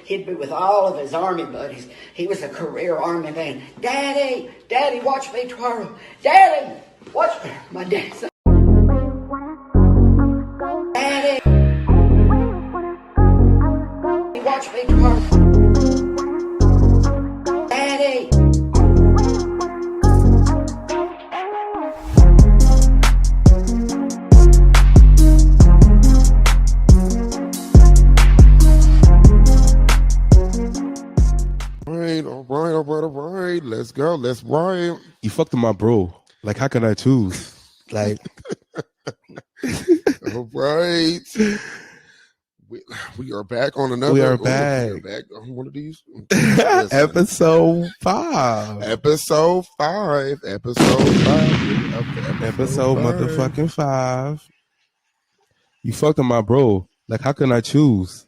he'd be with all of his army buddies. He was a career army man. Daddy, Daddy, watch me twirl. Daddy, watch me. My dad said, Daddy, watch me twirl. Daddy. All right. Let's go. Let's ride. You fucked with my bro. Like, how can I choose? Like, all right. We are back on another. We are back. We're back on one of these. Episode 5. Episode 5. Episode motherfucking 5. You fucked with my bro. Like, how can I choose?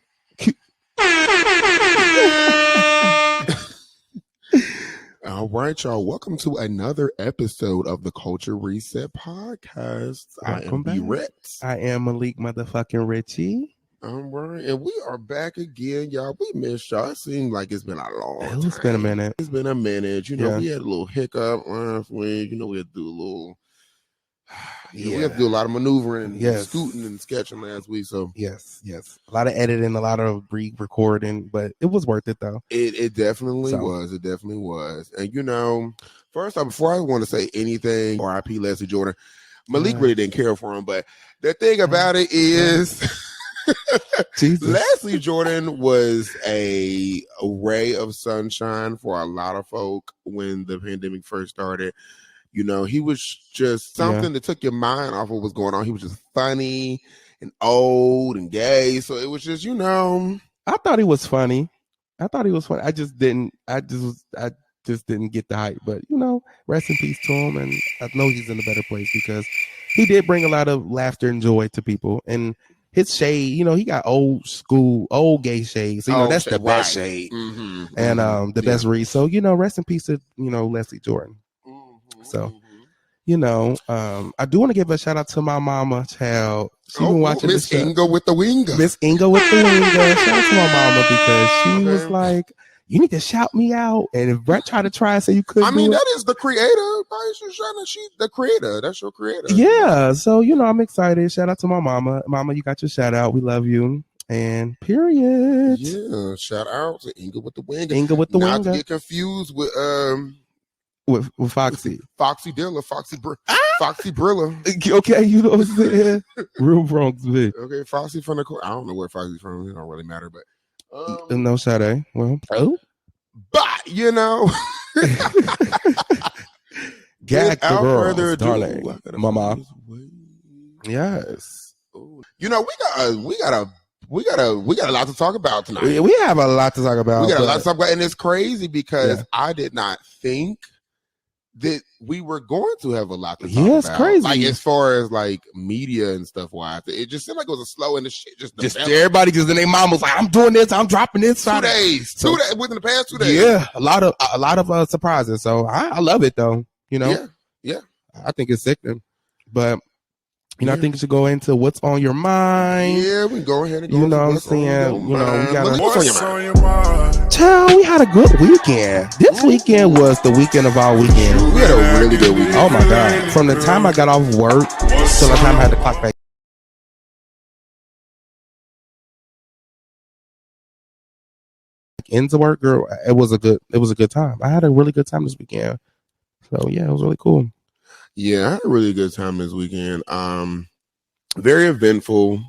All right, y'all. Welcome to another episode of the Culture Reset Podcast. Welcome I am back. Ritz. I am Malik motherfucking Richie. All right, and we are back again, y'all. We missed y'all. It seemed like it's been a long time. It's been a minute. It's been a minute. You know, Yeah. we had a little hiccup last week. You know, we had to do a little. We had to do a lot of maneuvering and scooting and sketching last week. So Yes. A lot of editing, a lot of re-recording, but it was worth it though. it definitely was. It definitely was. And you know, first off, before I want to say anything, R.I.P. Leslie Jordan, Malik really didn't care for him. But the thing about it is, Leslie Jordan was a ray of sunshine for a lot of folk when the pandemic first started. You know, he was just something that took your mind off of what was going on. He was just funny and old and gay. So it was just, you know. I thought he was funny. I just didn't get the hype. But you know, rest in peace to him. And I know he's in a better place because he did bring a lot of laughter and joy to people. And his shade, you know, he got old school, old gay shade. So you know, that's the best shade. Mm-hmm. And the best read. So, you know, rest in peace to, you know, Leslie Jordan. So, you know, I do want to give a shout out to my mama, child. She's been watching Miss Inga with the Winger. Miss Inga with the Winger. Shout out to my mama because she was like, you need to shout me out. And if Brett tried to try and say you couldn't, that is the creator. She's the creator. That's your creator. Yeah. So, you know, I'm excited. Shout out to my mama. Mama, you got your shout out. We love you. And period. Yeah. Shout out to Inga with the Winger. Inga with the Winger. Not to get confused with with Foxy. Foxy Dilla, Foxy Brilla. Okay, you know what I'm saying? Real Bronx bitch. Okay, Foxy from the I don't know where Foxy's from. It don't really matter, but no Sade. Well, but you know, gag the girls, further ado, darling, mama. Yes. You know, we got a lot to talk about tonight. We have a lot to talk about. We got a lot to talk about, and it's crazy because I did not think that we were going to have a lot to talk about. It's crazy. Like as far as like media and stuff wise, it just seemed like it was a slow and the shit just everybody just in their mom was like, I'm doing this, I'm dropping this. 2 days. So, 2 days within the past 2 days. Yeah, a lot of surprises. So I love it though. You know, yeah. I think it's sickening, but you know, I think you should go into what's on your mind. Yeah, we can go ahead and go. You know what I'm saying? You know, we got what's on your mind? Child, we had a good weekend. This weekend was the weekend of our weekend. We had a really good weekend. Oh my God. From the time I got off work till the time I had to clock back into work, girl, it was a good time. I had a really good time this weekend. So yeah, it was really cool. Yeah, I had a really good time this weekend. Very eventful.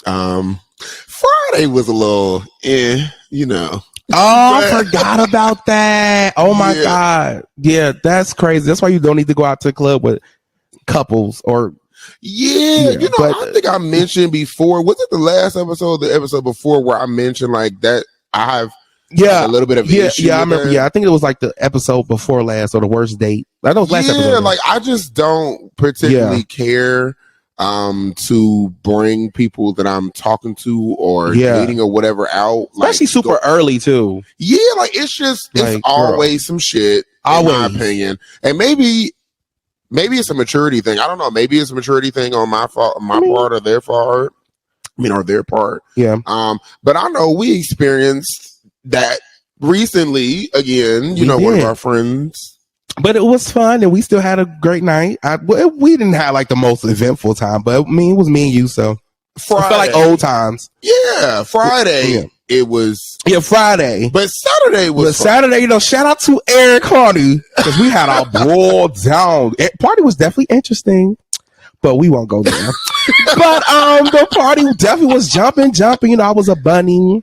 Friday was a little, you know. Oh, I forgot about that. Oh my God. Yeah, that's crazy. That's why you don't need to go out to the club with couples or. Yeah, you know, but, I think I mentioned before. Was it the last episode, the episode before, where I mentioned like that I have a little bit of issue? Yeah, I remember. That. Yeah, I think it was like the episode before last or the worst date. I know it was last episode. Yeah, like I just don't particularly care to bring people that I'm talking to or dating or whatever out. Especially like, super early too. Yeah, like it's always some shit, in my opinion. And maybe it's a maturity thing. I don't know. Maybe it's a maturity thing on my part or their part. Or their part. Yeah. But I know we experienced that recently again. You know, one of our friends. But it was fun, and we still had a great night. We didn't have like the most eventful time, but I mean, it was me and you, so Friday. I felt like old times. Yeah, Friday. Yeah. It was Friday, but Saturday was Saturday. You know, shout out to Eric Harvey because we had our ball down. Party was definitely interesting, but we won't go there. But the party definitely was jumping. You know, I was a bunny.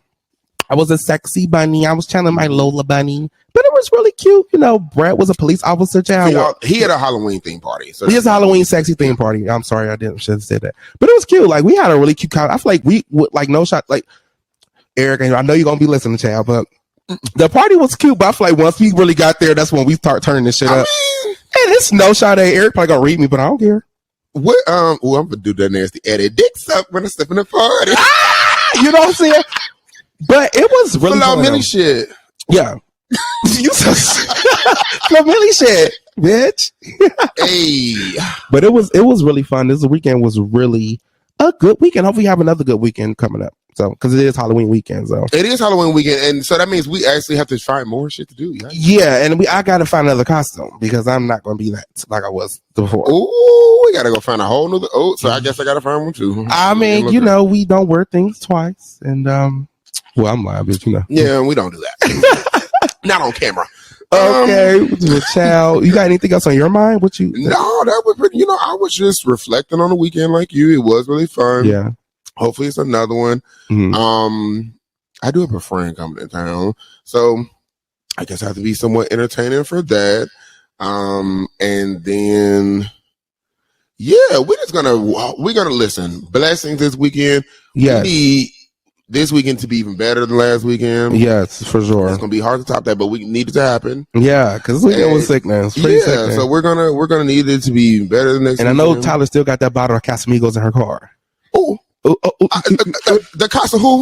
I was a sexy bunny. I was channeling my Lola bunny, but it was really cute. You know, Brett was a police officer. He had a Halloween theme party. So he has a Halloween sexy theme party. I'm sorry, I should have said that, but it was cute. Like we had a really cute. I feel like we would like no shot. Like Eric, I know you're gonna be listening, child, but the party was cute. But I feel like once we really got there, that's when we start turning this shit up. And it's no shot at Eric. Probably gonna read me, but I don't care. What? I'm gonna do that nasty edit. Dicks up when I step in the party. You know what I'm saying? But it was really fun. Mini shit. Yeah. You so mini shit, bitch. Hey. But it was really fun. This weekend was really a good weekend. Hopefully have another good weekend coming up. So because it is Halloween weekend, so it is Halloween weekend, and so that means we actually have to find more shit to do. Yeah, and I gotta find another costume because I'm not gonna be that like I was before. Oh, we gotta go find a whole new. Oh, so I guess I gotta find one too. I mean, you know, we don't wear things twice, and well, I'm lying, bitch. You know. Yeah, we don't do that. Not on camera. Okay, child. You got anything else on your mind? What you? No, that was pretty. You know, I was just reflecting on the weekend like you. It was really fun. Yeah. Hopefully, it's another one. Mm-hmm. I do have a friend coming to town, so I guess I have to be somewhat entertaining for that. And then, yeah, we're gonna listen. Blessings this weekend. Yes. We need this weekend to be even better than last weekend. Yes, for sure. It's gonna be hard to top that, but we need it to happen. Yeah, because this weekend was sickness. Yeah, sick, so we're gonna need it to be better than next. And weekend. I know Tyler still got that bottle of Casamigos in her car. Oh. The Casa who?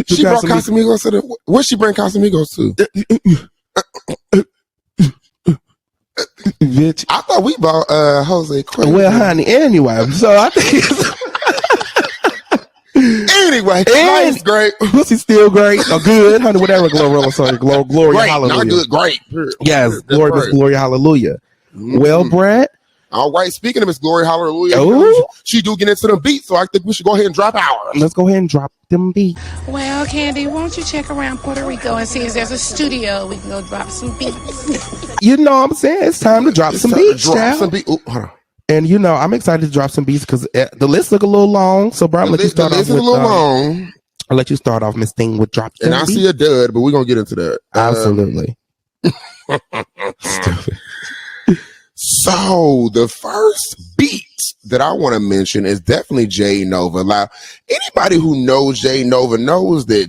She brought Casamigos to the. Where'd she bring Casamigos to? Bitch. I thought we bought Jose Cuervo. Well, honey, anyway. So I think anyway, life's great. Pussy's still great. Or good, honey, whatever. Gloria, great, hallelujah. Not good, great. Yes, glory, hallelujah. Mm-hmm. Well, Brett. All right, speaking of Miss Glory, hallelujah. Ooh. She do get into the beats, so I think we should go ahead and drop ours. Let's go ahead and drop them beats. Well, Candy, won't you check around Puerto Rico and see if there's a studio we can go drop some beats? You know what I'm saying? It's time to drop some beats, child. Ooh, hold on. And you know, I'm excited to drop some beats because the list look a little long. So, bro, I'll let you start off with. The list is a little long. I'll let you start off, Miss Thing, with drop. And I see a dud, but we're gonna get into that. Absolutely. Stupid. So the first beat that I want to mention is definitely Jay Nova. Now, anybody who knows Jay Nova knows that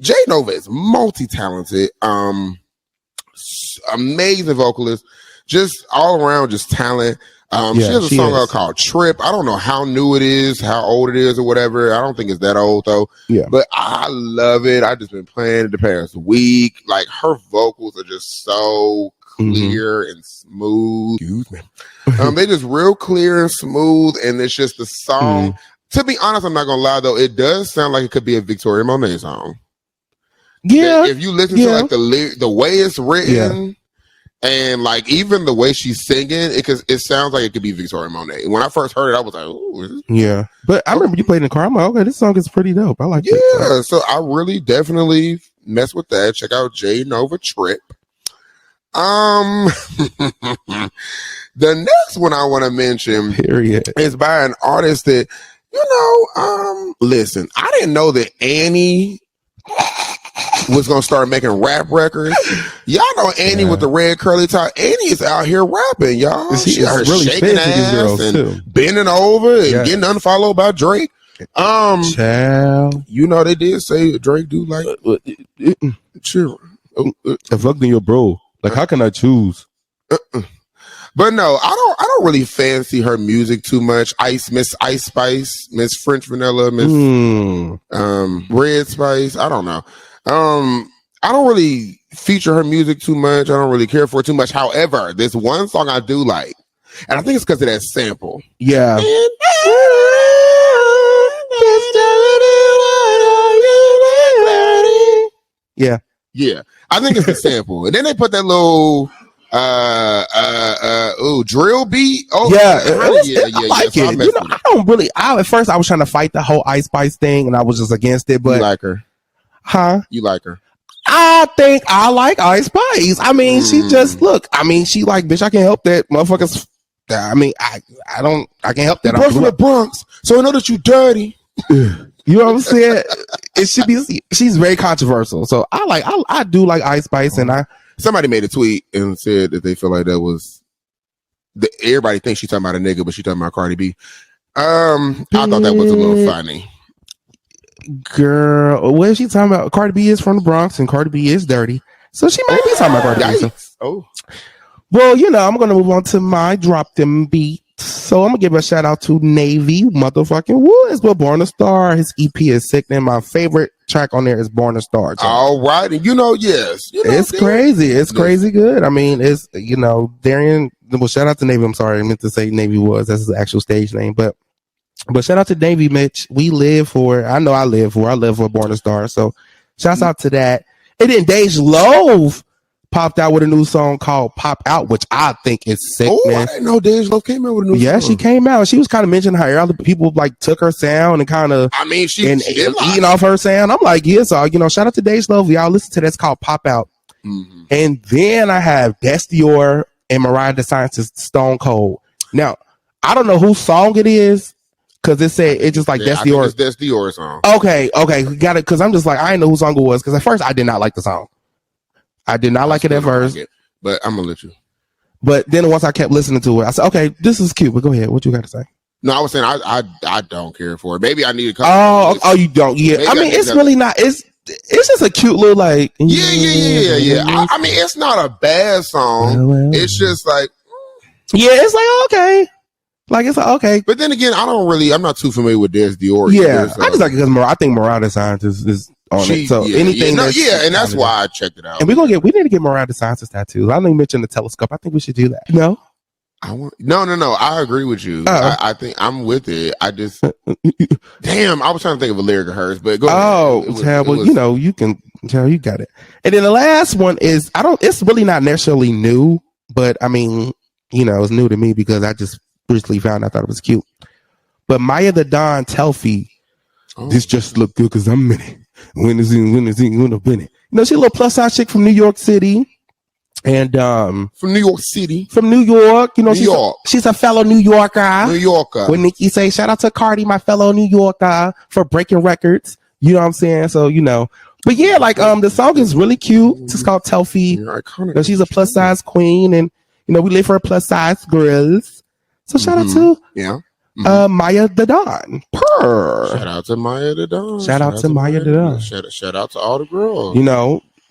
Jay Nova is multi-talented, amazing vocalist, just all around just talent. She has a song called Trip. I don't know how new it is, how old it is or whatever. I don't think it's that old though. Yeah. But I love it. I've just been playing it the past week. Like her vocals are just so clear and smooth. Excuse me. They're just real clear and smooth, and it's just the song. To be honest, I'm not gonna lie though, it does sound like it could be a Victoria Monet song. Yeah. If you listen to like the way it's written, and like even the way she's singing, it sounds like it could be Victoria Monet. When I first heard it, I was like, "Ooh." Yeah, but I remember you played in the car. I'm like, okay, this song is pretty dope. I like it. Yeah, so I really definitely mess with that. Check out Jay Nova Trip. The next one I want to mention is by an artist that, listen, I didn't know that Annie was gonna start making rap records. Y'all know Annie with the red curly top. Annie is out here rapping, y'all. She out here really shaking ass and bending over and getting unfollowed by Drake. Child. They did say Drake do like chill. Fucking your bro. Like, how can I choose? But no, I don't really fancy her music too much. Miss Ice Spice, Miss French Vanilla, Miss Red Spice. I don't know. I don't really feature her music too much. I don't really care for it too much. However, there's one song I do like, and I think it's because of that sample. Yeah. Yeah. Yeah. I think it's the sample. And then they put that little drill beat. Oh Yeah, yeah. I like So it. I don't really. At first I was trying to fight the whole Ice Spice thing, and I was just against it. But you like her? Huh? You like her? I think I like Ice Spice. I mean, she just look. I mean, she like, bitch. I can't help that, motherfuckers. I mean, I can't help that. I'm from the Bronx, so I know that you dirty. You know what I'm saying? It should be. She's very controversial, so I do like Ice Spice, and somebody made a tweet and said that they feel like that was. Everybody thinks she's talking about a nigga, but she's talking about Cardi B. I thought that was a little funny. Girl, what is she talking about? Cardi B is from the Bronx, and Cardi B is dirty, so she might be talking about Cardi B. Oh, well, I'm gonna move on to my drop them beat. So I'm gonna give a shout out to Navy motherfucking Woods. Well, Born a Star. His EP is sick, and my favorite track on there is Born a Star. All right, and yes, it's crazy. It's crazy good. I mean, it's Darian. Well, shout out to Navy. I'm sorry, I meant to say Navy Woods. That's his actual stage name, but shout out to Navy, Mitch. We live for. I know I live for Born a Star. So shouts out to that. And then Dej Loaf popped out with a new song called Pop Out, which I think is sick, man. I didn't know Dej Loaf came out with a new song. Yeah, she came out. She was kind of mentioning how other people like took her sound and kind of eating off her sound. I'm like, yeah, so shout out to Dej Loaf. Y'all listen to that. It's called Pop Out. Mm-hmm. And then I have Destior and Mariah the Scientist Stone Cold. Now, I don't know whose song it is. Cause it said it's just like Destior. That's Dior's song. Okay, got it. Cause I'm just like, I didn't know whose song it was. Cause at first I did not like the song. I did not like it at first, but I'm gonna let you. But then once I kept listening to it, I said, "Okay, this is cute." But go ahead, what you got to say? No, I was saying I don't care for it. Maybe I need to. Oh, you don't? Yeah, I mean, it's really not. It's just a cute little like. Yeah. I mean, it's not a bad song. Well. It's just like. Yeah, it's like okay. Like it's like okay. But then again, I'm not too familiar with Dior. Yeah, either, so. I just like it because I think Mariah the Scientist is on it. So anything, and that's why I checked it out. And we need to get Mariah the Scientist tattoos. I know you mentioned the telescope. I think we should do that. No. No. I agree with you. I think I'm with it. I just, damn, I was trying to think of a lyric of hers, but go ahead. You can tell you got it. And then the last one is it's really not necessarily new, but I mean, it's new to me because I just recently found I thought it was cute. But Maya the Don Telfie, this just look good because I'm in it. When is he gonna win it? She's a little plus size chick from New York City. And from New York City. From New York. New York. She's a fellow New Yorker. New Yorker. When Nicki say, shout out to Cardi, my fellow New Yorker, for breaking records. You know what I'm saying? So, But yeah, like the song is really cute. It's called Telfie. She's a plus size queen, and we live for plus size girls. So shout out to Maya the Don. Shout out to Maya the Don. Shout out to Maya the Don. Shout out to all the girls.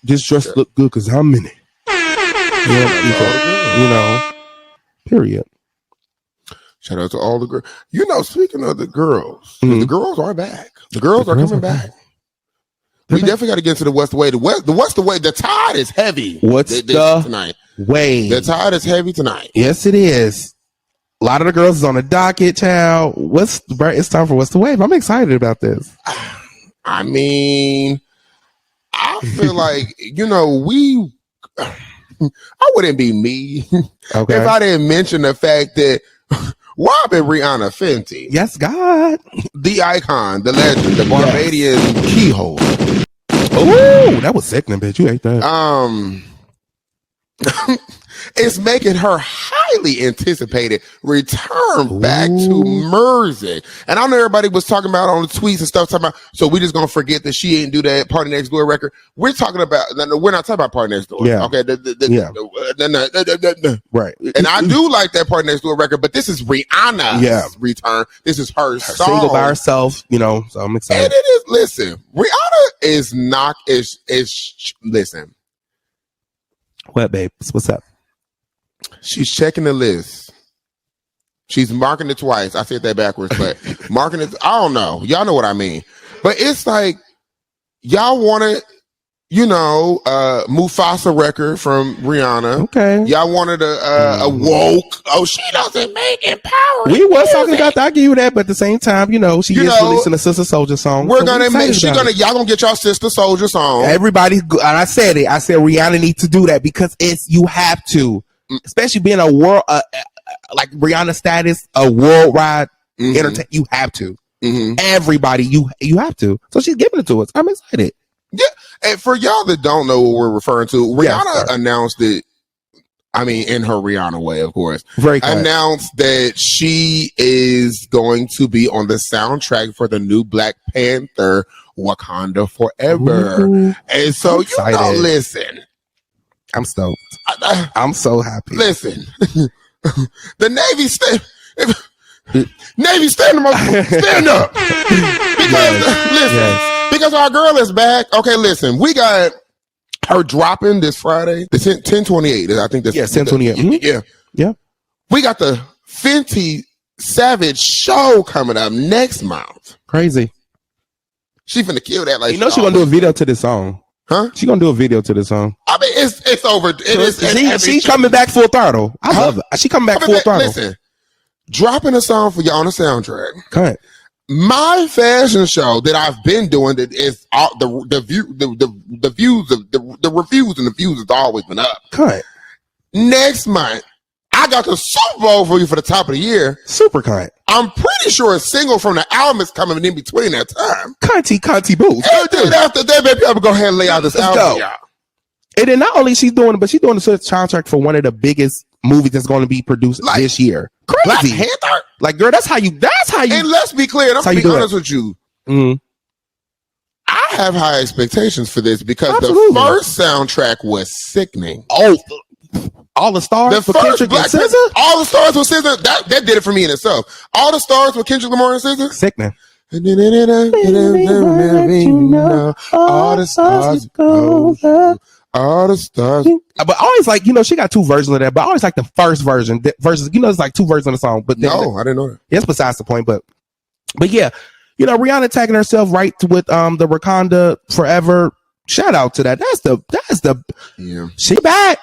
This dress look good because I'm in it. Period. Shout out to all the girls. Speaking of the girls, the girls are back. The girls are coming back. We definitely got to get to the West Way. The tide is heavy. Tonight? Way. The tide is heavy tonight. Yes, it is. A lot of the girls is on the docket, child. It's time for What's the Wave? I'm excited about this. I mean, I feel like, I wouldn't be me if I didn't mention the fact that Robin Rihanna Fenty. Yes, God. The icon, the legend, the Barbadian keyhole. Oh, that was sickening, bitch. You ate that. It's making her highly anticipated return back to music. And I know everybody was talking about on the tweets and stuff, talking about, so we just gonna forget that she didn't do that Party Next Door record. We're not talking about Party Next Door. Yeah. Okay. Right. And I do like that Party Next Door record, but this is Rihanna's return. This is her song. Single by herself, so I'm excited. And it is, listen, Rihanna is listen. What, babe? What's up? She's checking the list. She's marking it twice. I said that backwards, but marking it. I don't know. Y'all know what I mean. But it's like y'all want to. Mufasa record from Rihanna. Okay. Y'all wanted a woke. Oh, she doesn't make empowering. We was music. talking about that. I give you that, but at the same time, she is releasing a Sister Soldier song. We're gonna make. Y'all gonna get y'all Sister Soldier song. Everybody's. And I said it. I said Rihanna needs to do that because you have to, especially being a world like Rihanna status, a worldwide entertainment. You have to. Everybody, you have to. So she's giving it to us. I'm excited. Yeah, and for y'all that don't know what we're referring to, Rihanna announced it. I mean, in her Rihanna way, of course. Very correct. Announced that she is going to be on the soundtrack for the new Black Panther, Wakanda Forever. Ooh, and so, listen. I'm stoked. I'm so happy. Listen, the Navy stand up. Because, because our girl is back. Okay, listen, we got her dropping this Friday, the 10/28. I think that's 10/28. Yeah. We got the Fenty Savage show coming up next month. Crazy. She finna kill that. Like she gonna do a video to this song, huh? She gonna do a video to this song. I mean, it's over. She's coming back full throttle. I love it. She coming back full throttle. Listen, dropping a song for y'all on the soundtrack. Cut. My fashion show that I've been doing that is the reviews and the views has always been up. Cut. Next month, I got the Super Bowl for you for the top of the year. Super cut. I'm pretty sure a single from the album is coming in between that time. Cunty boots. And then after that, baby, I'm gonna go ahead and lay out this album, y'all. And then not only she's doing it, but she's doing the soundtrack for one of the biggest movies that's going to be produced this year. Crazy. Black Panther. Like, girl, that's how you. And let's be clear. I'm gonna be honest with you. I have high expectations for this because the first soundtrack was sickening. Oh, all the stars. The first Black Panther, all the stars with SZA. That did it for me in itself. All the stars with Kendrick Lamar and SZA. Sickening. All the stars go. All the stars. But always like, she got two versions of that, but I always like the first version versus, it's like two versions of the song. But no, I didn't know that. It's besides the point, but yeah, Rihanna tagging herself right with the Wakanda Forever. Shout out to that. That's the she back.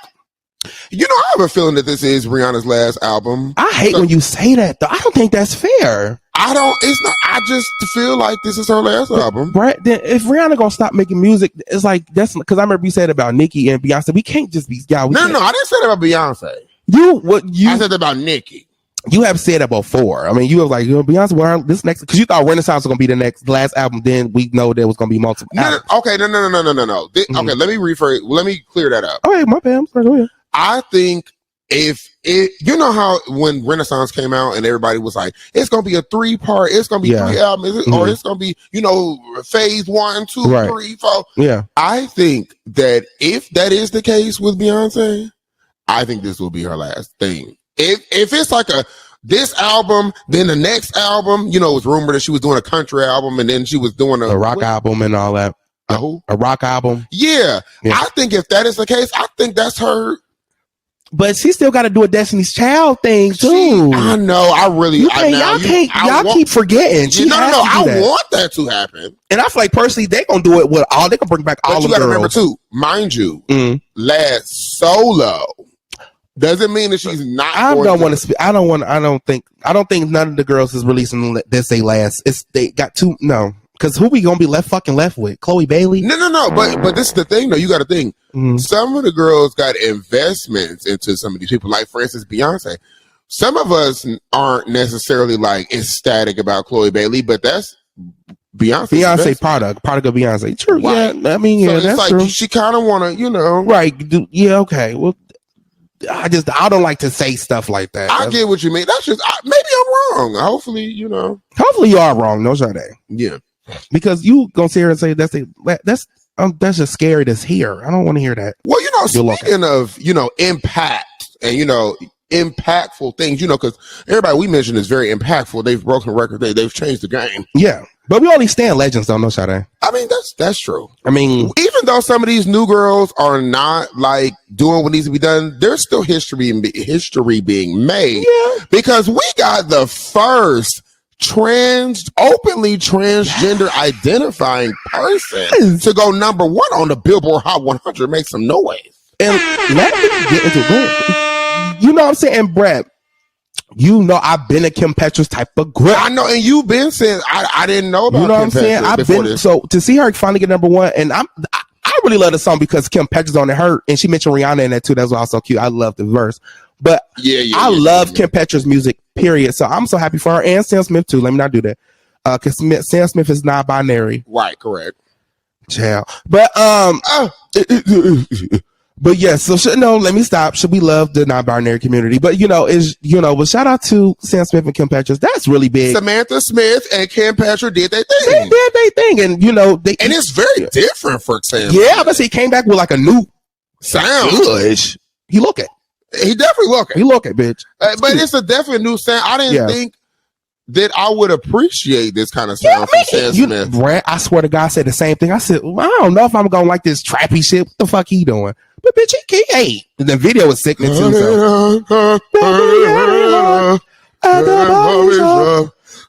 I have a feeling that this is Rihanna's last album. I hate when you say that though. I don't think that's fair. It's not. I just feel like this is her last album. Right. Then if Rihanna gonna stop making music, it's like that's because I remember you said about Nicki and Beyonce. We can't just be No, I didn't say that about Beyonce. I said that about Nicki. You have said that before. I mean, you were like, Beyonce, well, this next, because you thought Renaissance was gonna be the last album. Then we know there was gonna be multiple. Okay, no. Okay, let me rephrase. Let me clear that up. All right, my bad. I'm sorry. Go ahead. I think how when Renaissance came out and everybody was like, it's gonna be a 3-part, it's gonna be 3 albums, or it's gonna be phase 1, 2, 3, 4. Yeah, I think that if that is the case with Beyonce, I think this will be her last thing. If it's like this album, then the next album, it was rumored that she was doing a country album and then she was doing a rock album and all that. A rock album. Yeah, I think if that is the case, I think that's her. But she still got to do a Destiny's Child thing too. I know. Y'all keep forgetting. I want that to happen. And I feel like personally, they're gonna do it with all. They can bring back all. But you got to remember too, mind you, last solo doesn't mean that she's not. I don't want to speak. I don't think none of the girls is releasing this they last. They got two. No. Because who we gonna be left with? Chloe Bailey? No. But this is the thing, though. You got to think. Some of the girls got investments into some of these people. Like, for instance, Beyonce. Some of us aren't necessarily like ecstatic about Chloe Bailey, but that's Beyonce product of Beyonce. True. Right. Yeah. I mean, so that's like true. She kind of want to, Right. Yeah. Okay. Well, I don't like to say stuff like that. I get what you mean. That's just maybe I'm wrong. Hopefully, Hopefully you are wrong. No, Sade. Yeah. Because you gonna sit here and say that's just scary to hear. I don't want to hear that. Well, speaking of impact and impactful things, because everybody we mentioned is very impactful. They've broken records. They've changed the game. Yeah, but we only stand legends, though. No, Sade. I mean, that's true. I mean, even though some of these new girls are not like doing what needs to be done, there's still history being made. Yeah, because we got the first openly transgender identifying person to go number 1 on the Billboard Hot 100. Make some noise. And let me get into it. You know what I'm saying, Brad? You know I've been a Kim Petras type of grip. I know, and you've been saying I didn't know about. You know Kim what I'm saying? I've been this. So to see her finally get number 1, and I really love the song because Kim Petras on it hurt, and she mentioned Rihanna in that too. That's also cute. I love the verse, but I love Kim Petras music. Period. So I'm so happy for her and Sam Smith too. Let me not do that, because Sam Smith is non-binary. Right. Correct. Child. But but yes, so let me stop. Should we love the non-binary community? But but shout out to Sam Smith and Kim Petras. That's really big. Samantha Smith and Kim Petras did their thing. They did their thing, and and it's very different for Sam. Yeah, but he came back with like a new sound. English. He definitely look it. He look it, bitch. But it's a definite new sound. I didn't think that I would appreciate this kind of sound from Sam Smith. Brad, I swear to God, I said the same thing. I said, well, I don't know if I'm gonna like this trappy shit. What the fuck he doing? But bitch, he ate. And the video was sickening too.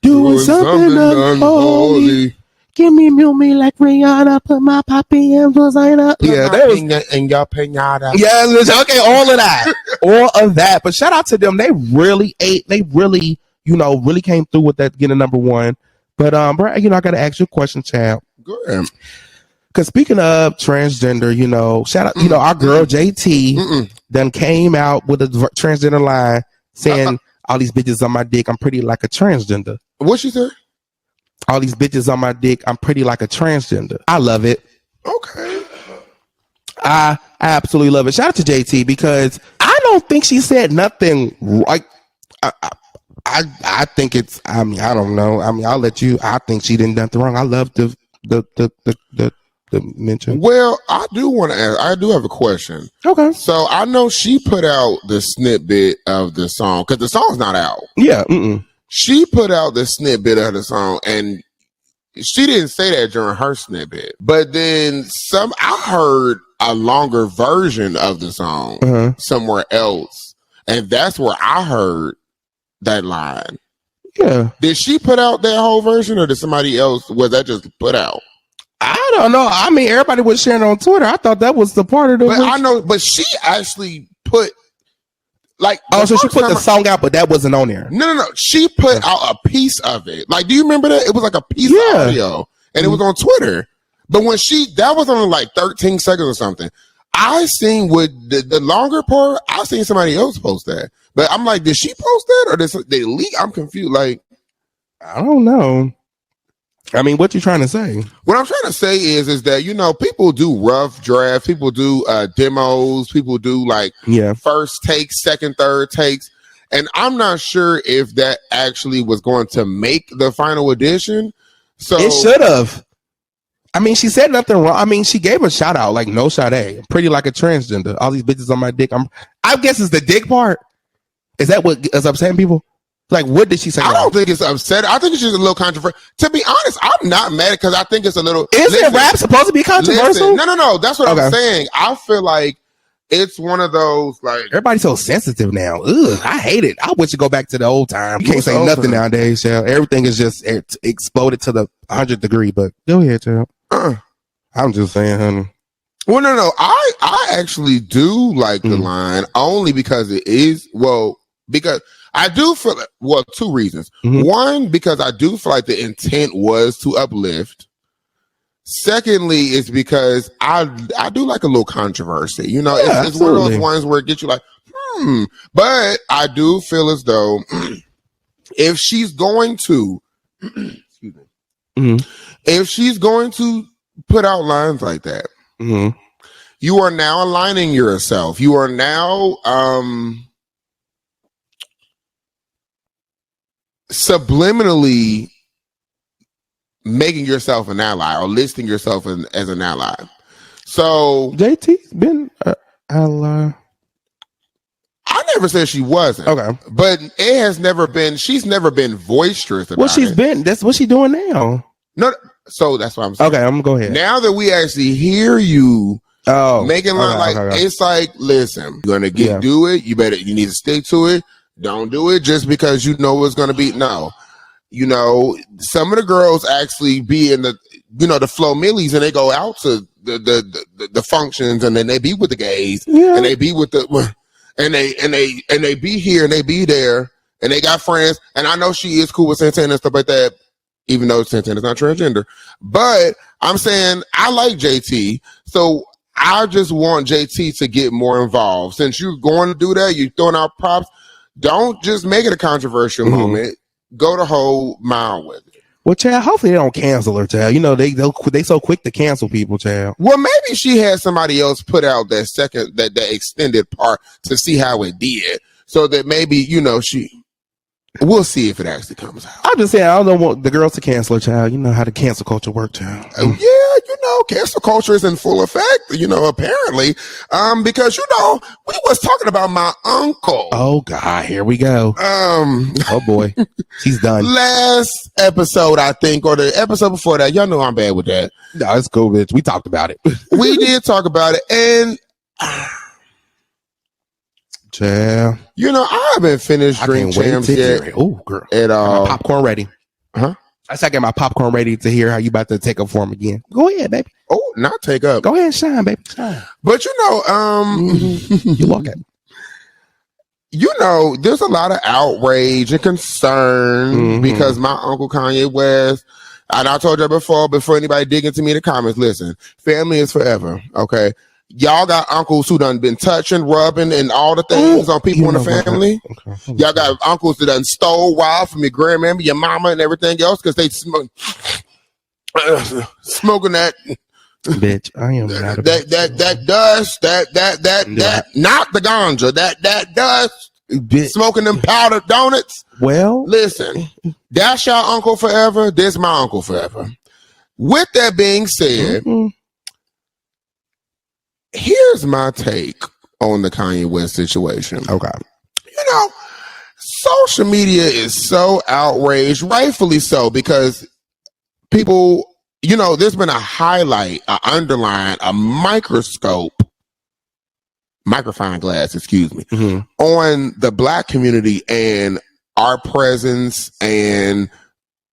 Doing something unholy. Give me like Rihanna, put my poppy in vagina. Yeah, that was in your pinata. Yeah, okay, all of that. All of that. But shout out to them. They really ate. They really, really came through with that getting number 1. But bro, I gotta ask you a question, champ. Go ahead. Because speaking of transgender, shout out, our girl JT then came out with a transgender line saying all these bitches on my dick, I'm pretty like a transgender. What she said? All these bitches on my dick, I'm pretty like a transgender. I love it. Okay. I absolutely love it. Shout out to JT because I don't think she said nothing right. I think it's. I don't know. I'll let you. I think she didn't do nothing wrong. I love the mention. Well, I do want to ask. I do have a question. Okay. So I know she put out the snippet of the song because the song's not out. Yeah. She put out the snippet of the song, and she didn't say that during her snippet. But then I heard a longer version of the song somewhere else, and that's where I heard that line. Yeah. Did she put out that whole version, or did somebody else? Was that just put out? I don't know. I mean, everybody was sharing it on Twitter. I thought that was the part of the. But I know. But she actually put. So she put the song out, but that wasn't on there. No. She put out a piece of it. Like, do you remember that? It was like a piece of audio, and it was on Twitter. But when that was only like 13 seconds or something. I seen with the longer part, I seen somebody else post that. But I'm like, did she post that or did they leak? I'm confused. Like, I don't know. I mean, what you trying to say? What I'm trying to say is that, people do rough drafts, people do demos, people do first takes, second, third takes. And I'm not sure if that actually was going to make the final edition. So it should have. I mean, she said nothing wrong. I mean, she gave a shout out, like no shot A. Pretty like a transgender. All these bitches on my dick. I guess it's the dick part. Is that what is upsetting people? Like, what did she say? I don't think it's upset. I think it's just a little controversial. To be honest, I'm not mad because I think it's a little. Isn't rap supposed to be controversial? No. That's what I'm saying. I feel like it's one of those everybody's so sensitive now. Ugh, I hate it. I wish to go back to the old time. Can't say nothing nowadays, child. Everything is just exploded to the 100th degree. But go ahead, child. I'm just saying, honey. Well, no. I actually do like the line only because it is because. I do feel two reasons. One, because I do feel like the intent was to uplift. Secondly, it's because I do like a little controversy. It's one of those ones where it gets you like, But I do feel as though if she's going to, if she's going to put out lines like that, you are now aligning yourself. You are now subliminally making yourself an ally or listing yourself as an ally. So JT's been an ally. I never said she wasn't. Okay. But it has never been, she's never been boisterous about it. That's what she's doing now. No, so that's what I'm saying. Okay, I'm gonna go ahead. Now that we actually hear you making line it's like, listen, you're gonna do it, you need to stick to it. Don't do it just because you know it's going to be. No, You know, some of the girls actually be in the, the Flo Millies, and they go out to the functions, and then they be with the gays, and they be with the, and they be here and they be there, and they got friends. And I know she is cool with Santana and stuff like that, even though Santana's not transgender. But I'm saying I like JT, so I just want JT to get more involved. Since you're going to do that, you're throwing out props. Don't just make it a controversial moment. Go the whole mile with it. Well, child, hopefully they don't cancel her, child. You know, they so quick to cancel people, child. Well, maybe she had somebody else put out that extended part to see how it did, so that maybe, we'll see if it actually comes out. I'm just saying, I don't want the girls to cancel her, child. You know how the cancel culture work, child. Cancel culture is in full effect, apparently. Because, we was talking about my uncle. Oh, God, here we go. Oh, boy. She's done. Last episode, I think, or the episode before that, y'all know I'm bad with that. No, it's cool, bitch. We talked about it. We did talk about it, and... child. I haven't finished Drink Champs yet. Oh, girl. At all. My popcorn ready. Huh? I said I got my popcorn ready to hear how you about to take up form again. Go ahead, baby. Oh, not take up. Go ahead and shine, baby. Shine. But You look at it. There's a lot of outrage and concern because my uncle Kanye West, and I told you before anybody dig into me in the comments, listen, family is forever, okay? Y'all got uncles who done been touching, rubbing, and all the things on people in the family. Okay. Y'all got uncles that done stole wild from your grandmama, your mama, and everything else because they smoking that. Bitch, I am not that dust, that not the ganja, that dust, bitch. Smoking them powdered donuts. Well, listen, that's your uncle forever. This my uncle forever. With that being said. Here's my take on the Kanye West situation. Okay. Social media is so outraged, rightfully so, because people, there's been a highlight, a underline, a magnifying glass, on the Black community and our presence and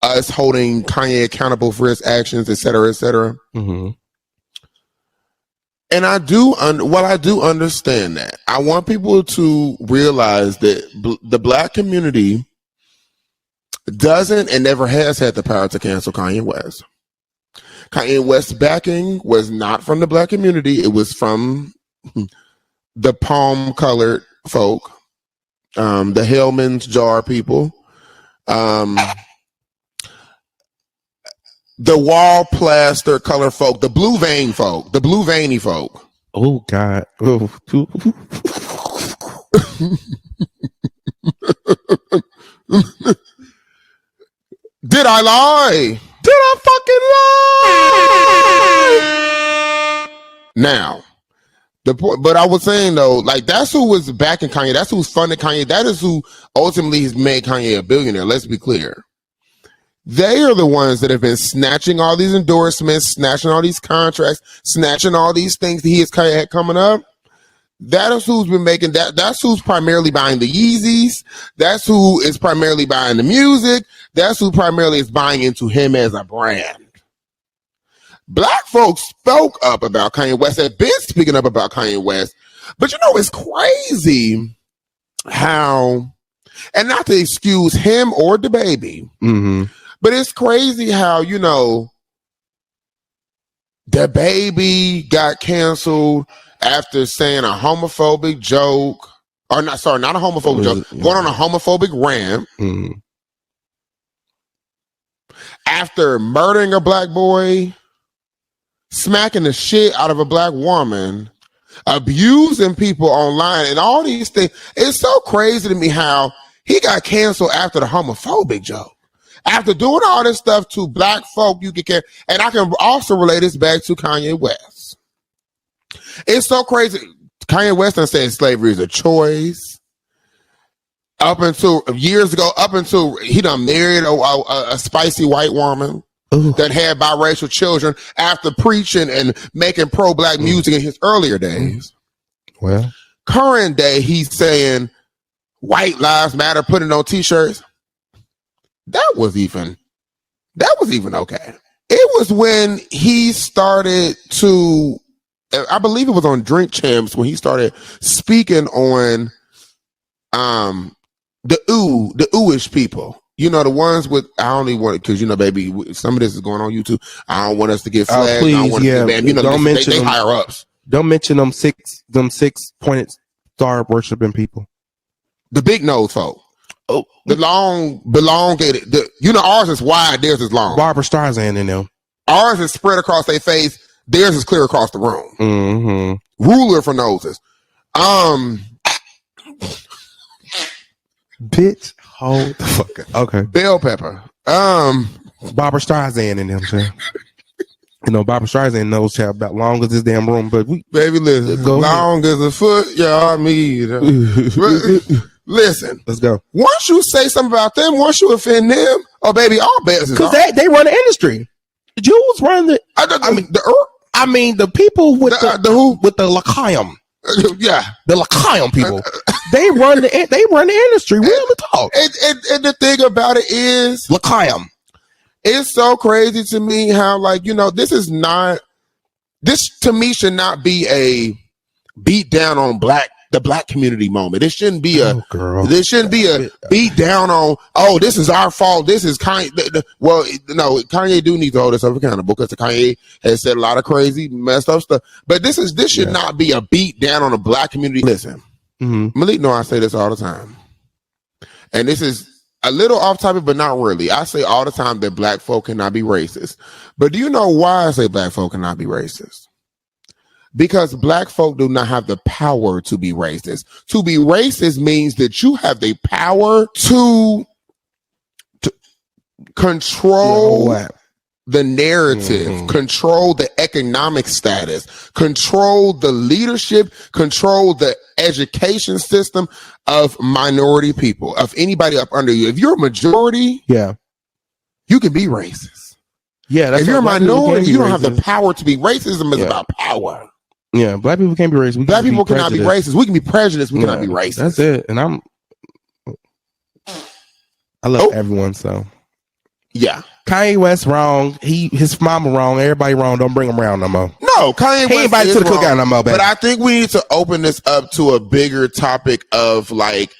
us holding Kanye accountable for his actions, et cetera, et cetera. And I do understand that. I want people to realize that the Black community doesn't and never has had the power to cancel Kanye West. Kanye West's backing was not from the Black community. It was from the palm-colored folk, the Hellman's Jar people, the wall plaster color folk, the blue vein folk, the blue veiny folk. Oh, God. Oh. Did I lie? Did I fucking lie? Now, the point, but I was saying though, like that's who was backing Kanye. That's who's funding Kanye. That is who ultimately has made Kanye a billionaire. Let's be clear. They are the ones that have been snatching all these endorsements, snatching all these contracts, snatching all these things that he has had coming up. That is who's been making that. That's who's primarily buying the Yeezys. That's who is primarily buying the music. That's who primarily is buying into him as a brand. Black folks spoke up about Kanye West, have been speaking up about Kanye West. But it's crazy how, and not to excuse him or the baby, but it's crazy how, the baby got canceled after saying a homophobic joke, or not a homophobic joke, going on a homophobic rant, after murdering a Black boy, smacking the shit out of a Black woman, abusing people online, and all these things. It's so crazy to me how he got canceled after the homophobic joke. After doing all this stuff to Black folk, you can care. And I can also relate this back to Kanye West. It's so crazy. Kanye West done said slavery is a choice. Up until years ago, he done married a spicy white woman that had biracial children after preaching and making pro-Black music in his earlier days. Well, current day, he's saying white lives matter, putting on t-shirts. that was even okay. It was when he started to, I believe it was on Drink Champs when he started speaking on the ooish people. You know, the ones with, I don't even want it because, you know, baby, some of this is going on YouTube. I don't want us to get flagged. Please, I don't want us to get banned. You know, don't mention they them. higher ups. Don't mention them six pointed star worshiping people. The big nose folk. Oh, the long, you know, ours is wide, theirs is long. Barbara Streisand in them. Ours is spread across their face, theirs is clear across the room. Mm-hmm. Ruler for noses. Bitch, hold the fuck up. Okay. Bell pepper. Barbara Streisand in them, sir. You know, Barbara Streisand knows how about long as this damn room, but we baby, listen, long as a foot, y'all me. Listen, let's go. Once you say something about them, once you offend them, oh baby, all bets is because they run the industry. The Jews run the. I mean the people with the who with the L'chaim. Yeah, the L'chaim people. they run the industry. Real talk. And the thing about it is L'chaim. It's so crazy to me how, like, you know, this to me should not be a beat down on the black community moment. It shouldn't be this shouldn't be a beat down on, oh, this is our fault. This is Kanye. Well, no, Kanye do need to hold himself accountable because Kanye has said a lot of crazy, messed up stuff. But this should not be a beat down on the black community. Listen, Malik know I say this all the time. And this is a little off topic, but not really. I say all the time that black folk cannot be racist. But do you know why I say black folk cannot be racist? Because black folk do not have the power to be racist. To be racist means that you have the power to control the narrative, control the economic status, control the leadership, control the education system of minority people, of anybody up under you. If you're a majority, you can be racist. Yeah, if you're a minority, you don't have the power to be. Racism is about power. Yeah, black people can't be racist. Black people cannot be racist. We can be prejudiced. We cannot be racist. That's it. And I love everyone. So yeah, Kanye West wrong. His mama wrong. Everybody wrong. Don't bring him around no more. No, Kanye West ain't to the cookout no more. Baby. But I think we need to open this up to a bigger topic of, like,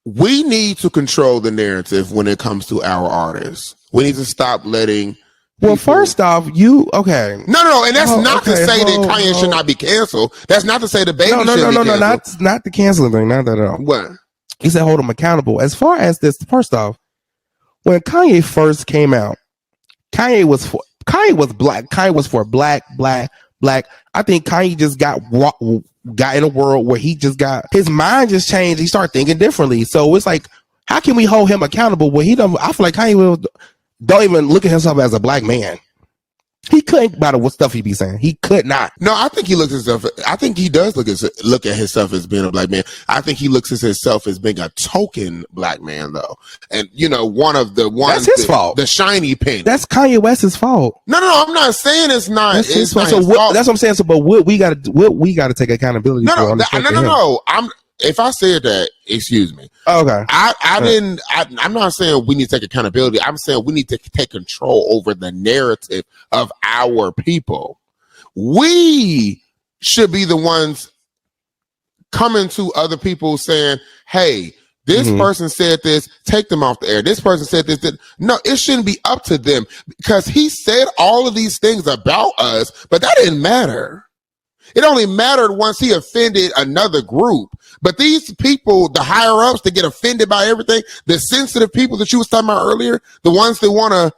we need to control the narrative when it comes to our artists. We need to stop letting. Well, first off, No, and that's not to say that Kanye should not be canceled. That's not to say the baby should be canceled. Not the canceling thing, not that at all. What? He said hold him accountable. As far as this, first off, when Kanye first came out, Kanye was black. Kanye was for black. I think Kanye just got in a world where he just got his mind just changed. He started thinking differently. So it's like, how can we hold him accountable when he don't? I feel like Kanye don't even look at himself as a black man. He couldn't about what stuff he be saying. He could not. No, I think he looks at himself. I think he does look at himself as being a black man. I think he looks at himself as being a token black man, though. And you know, that's his fault. The shiny penny. That's Kanye West's fault. No, I'm not saying it's not. That's his fault. That's what I'm saying. So, but what we got to take accountability for. No. If I said that, excuse me. Okay. I'm not saying we need to take accountability. I'm saying we need to take control over the narrative of our people. We should be the ones coming to other people saying, hey, this person said this, take them off the air. This person said this. No, it shouldn't be up to them because he said all of these things about us, but that didn't matter. It only mattered once he offended another group. But these people, the higher ups that get offended by everything, the sensitive people that you was talking about earlier, the ones that want to,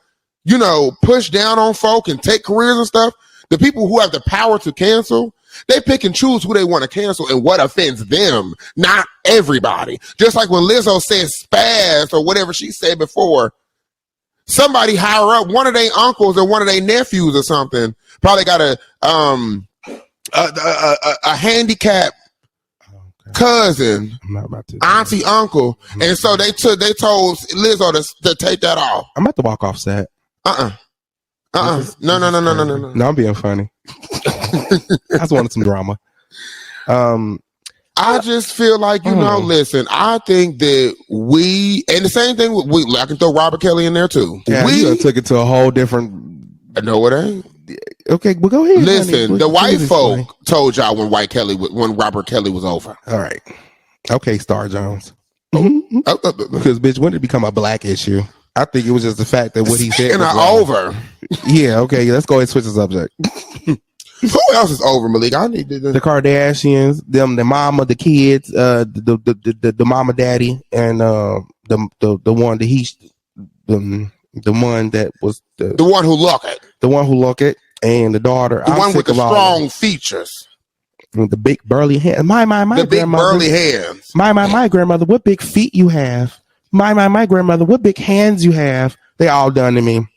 push down on folk and take careers and stuff, the people who have the power to cancel, they pick and choose who they want to cancel and what offends them, not everybody. Just like when Lizzo said spaz or whatever she said before, somebody higher up, one of their uncles or one of their nephews or something, probably got a handicapped cousin, auntie, uncle, and so they told Lizzo to take that off. I'm about to walk off set. No. No, I'm being funny. I just wanted some drama. I just feel like, you know, listen, I think that and the same thing with I can throw Robert Kelly in there too. Yeah, you took it to a whole different. No, it ain't. Okay, well, go ahead. Listen, honey. the white folk told y'all when Robert Kelly was over. All right. Okay, Star Jones. Because, bitch, when did it become a black issue? I think it was just the fact that what he said was over. Yeah, okay, let's go ahead and switch the subject. Who else is over, Malik? I need to... The Kardashians, the mama, the kids, the mama, daddy, and the one that was the one who look it, and the daughter, the one with the strong features, with the big burly hands. My the big burly hands. My grandmother, what big feet you have. My grandmother, what big hands you have. They all done to me.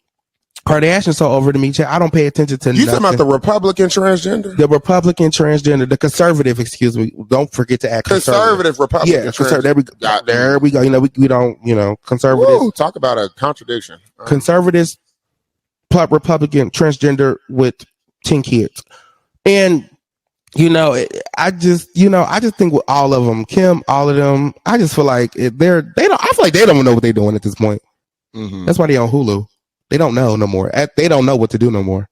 Kardashian so over to me. I don't pay attention to you talking about the Republican transgender? The Republican transgender, the conservative, excuse me. Don't forget to act conservative Republican. Yeah, conservative. There we go. You know, we don't, you know, conservatives. Woo, talk about a contradiction. Conservatives, Republican transgender with 10 kids. And, you know, I just think with all of them, Kim, all of them, I just feel like I feel like they don't know what they're doing at this point. Mm-hmm. That's why they on Hulu. They don't know no more. They don't know what to do no more.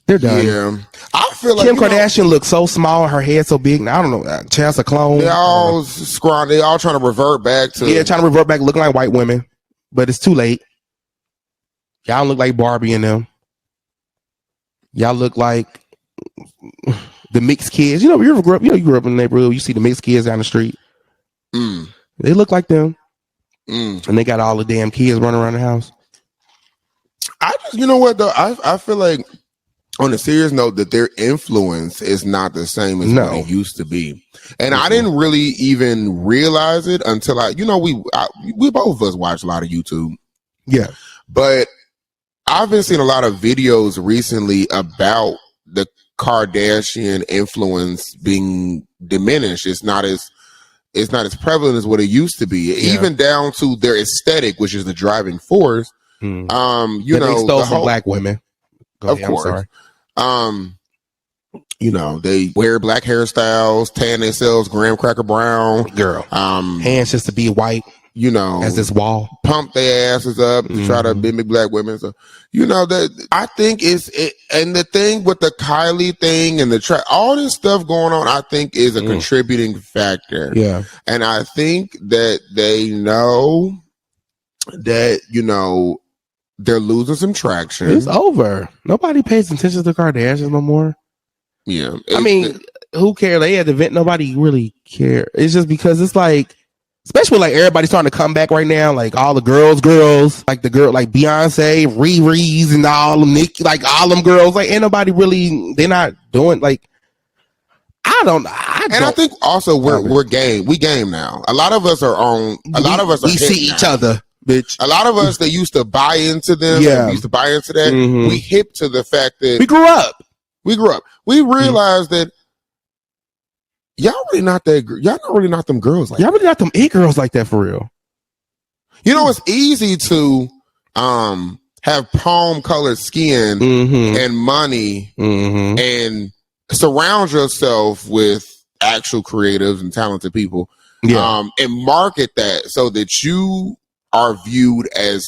They're done. Yeah, I feel like Kim Kardashian looks so small, her head so big. Now, I don't know. Chance a clone. They all scrawny. They all trying to revert back to looking like white women, but it's too late. Y'all look like Barbie and them. Y'all look like the mixed kids. You know, you grew up in the neighborhood. You see the mixed kids down the street. Mm. They look like them. Mm. And they got all the damn kids running around the house. You know what though? I feel like on a serious note that their influence is not the same as what it used to be. And I didn't really even realize it until we both of us watch a lot of YouTube. Yeah. But I've been seeing a lot of videos recently about the Kardashian influence being diminished. It's not as prevalent as what it used to be, even down to their aesthetic, which is the driving force. They stole some black women. Of course. They wear black hairstyles, tan themselves, graham cracker brown. Girl. Hands just to be white. As this wall. Pump their asses up to try to mimic black women. So, that I think and the thing with the Kylie thing and all this stuff going on, I think is a contributing factor. Yeah. And I think that they know that, they're losing some traction. It's over. Nobody pays attention to the Kardashians no more. Yeah. Who cares? They had the event. Nobody really care. It's just because it's like, especially like everybody's starting to come back right now, like all the girls, like the girl, like Beyonce, Riri's, and all them Nicki, like all them girls, like ain't nobody really. They're not doing like. I think also we're game. We game now. A lot of us are on. We see each other, bitch. A lot of us that used to buy into them. Yeah. Used to buy into that. Mm-hmm. We hip to the fact that we grew up. We realized that. Y'all really not them girls like y'all really not them it girls like that for real. It's easy to have palm colored skin and money and surround yourself with actual creatives and talented people and market that so that you are viewed as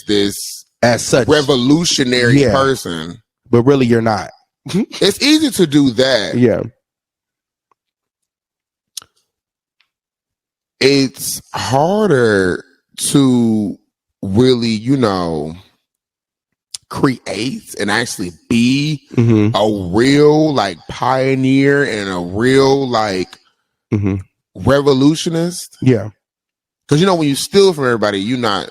such revolutionary person. But really you're not. It's easy to do that. Yeah. It's harder to really, create and actually be a real like pioneer and a real like revolutionist. Yeah. Because when you steal from everybody, you're not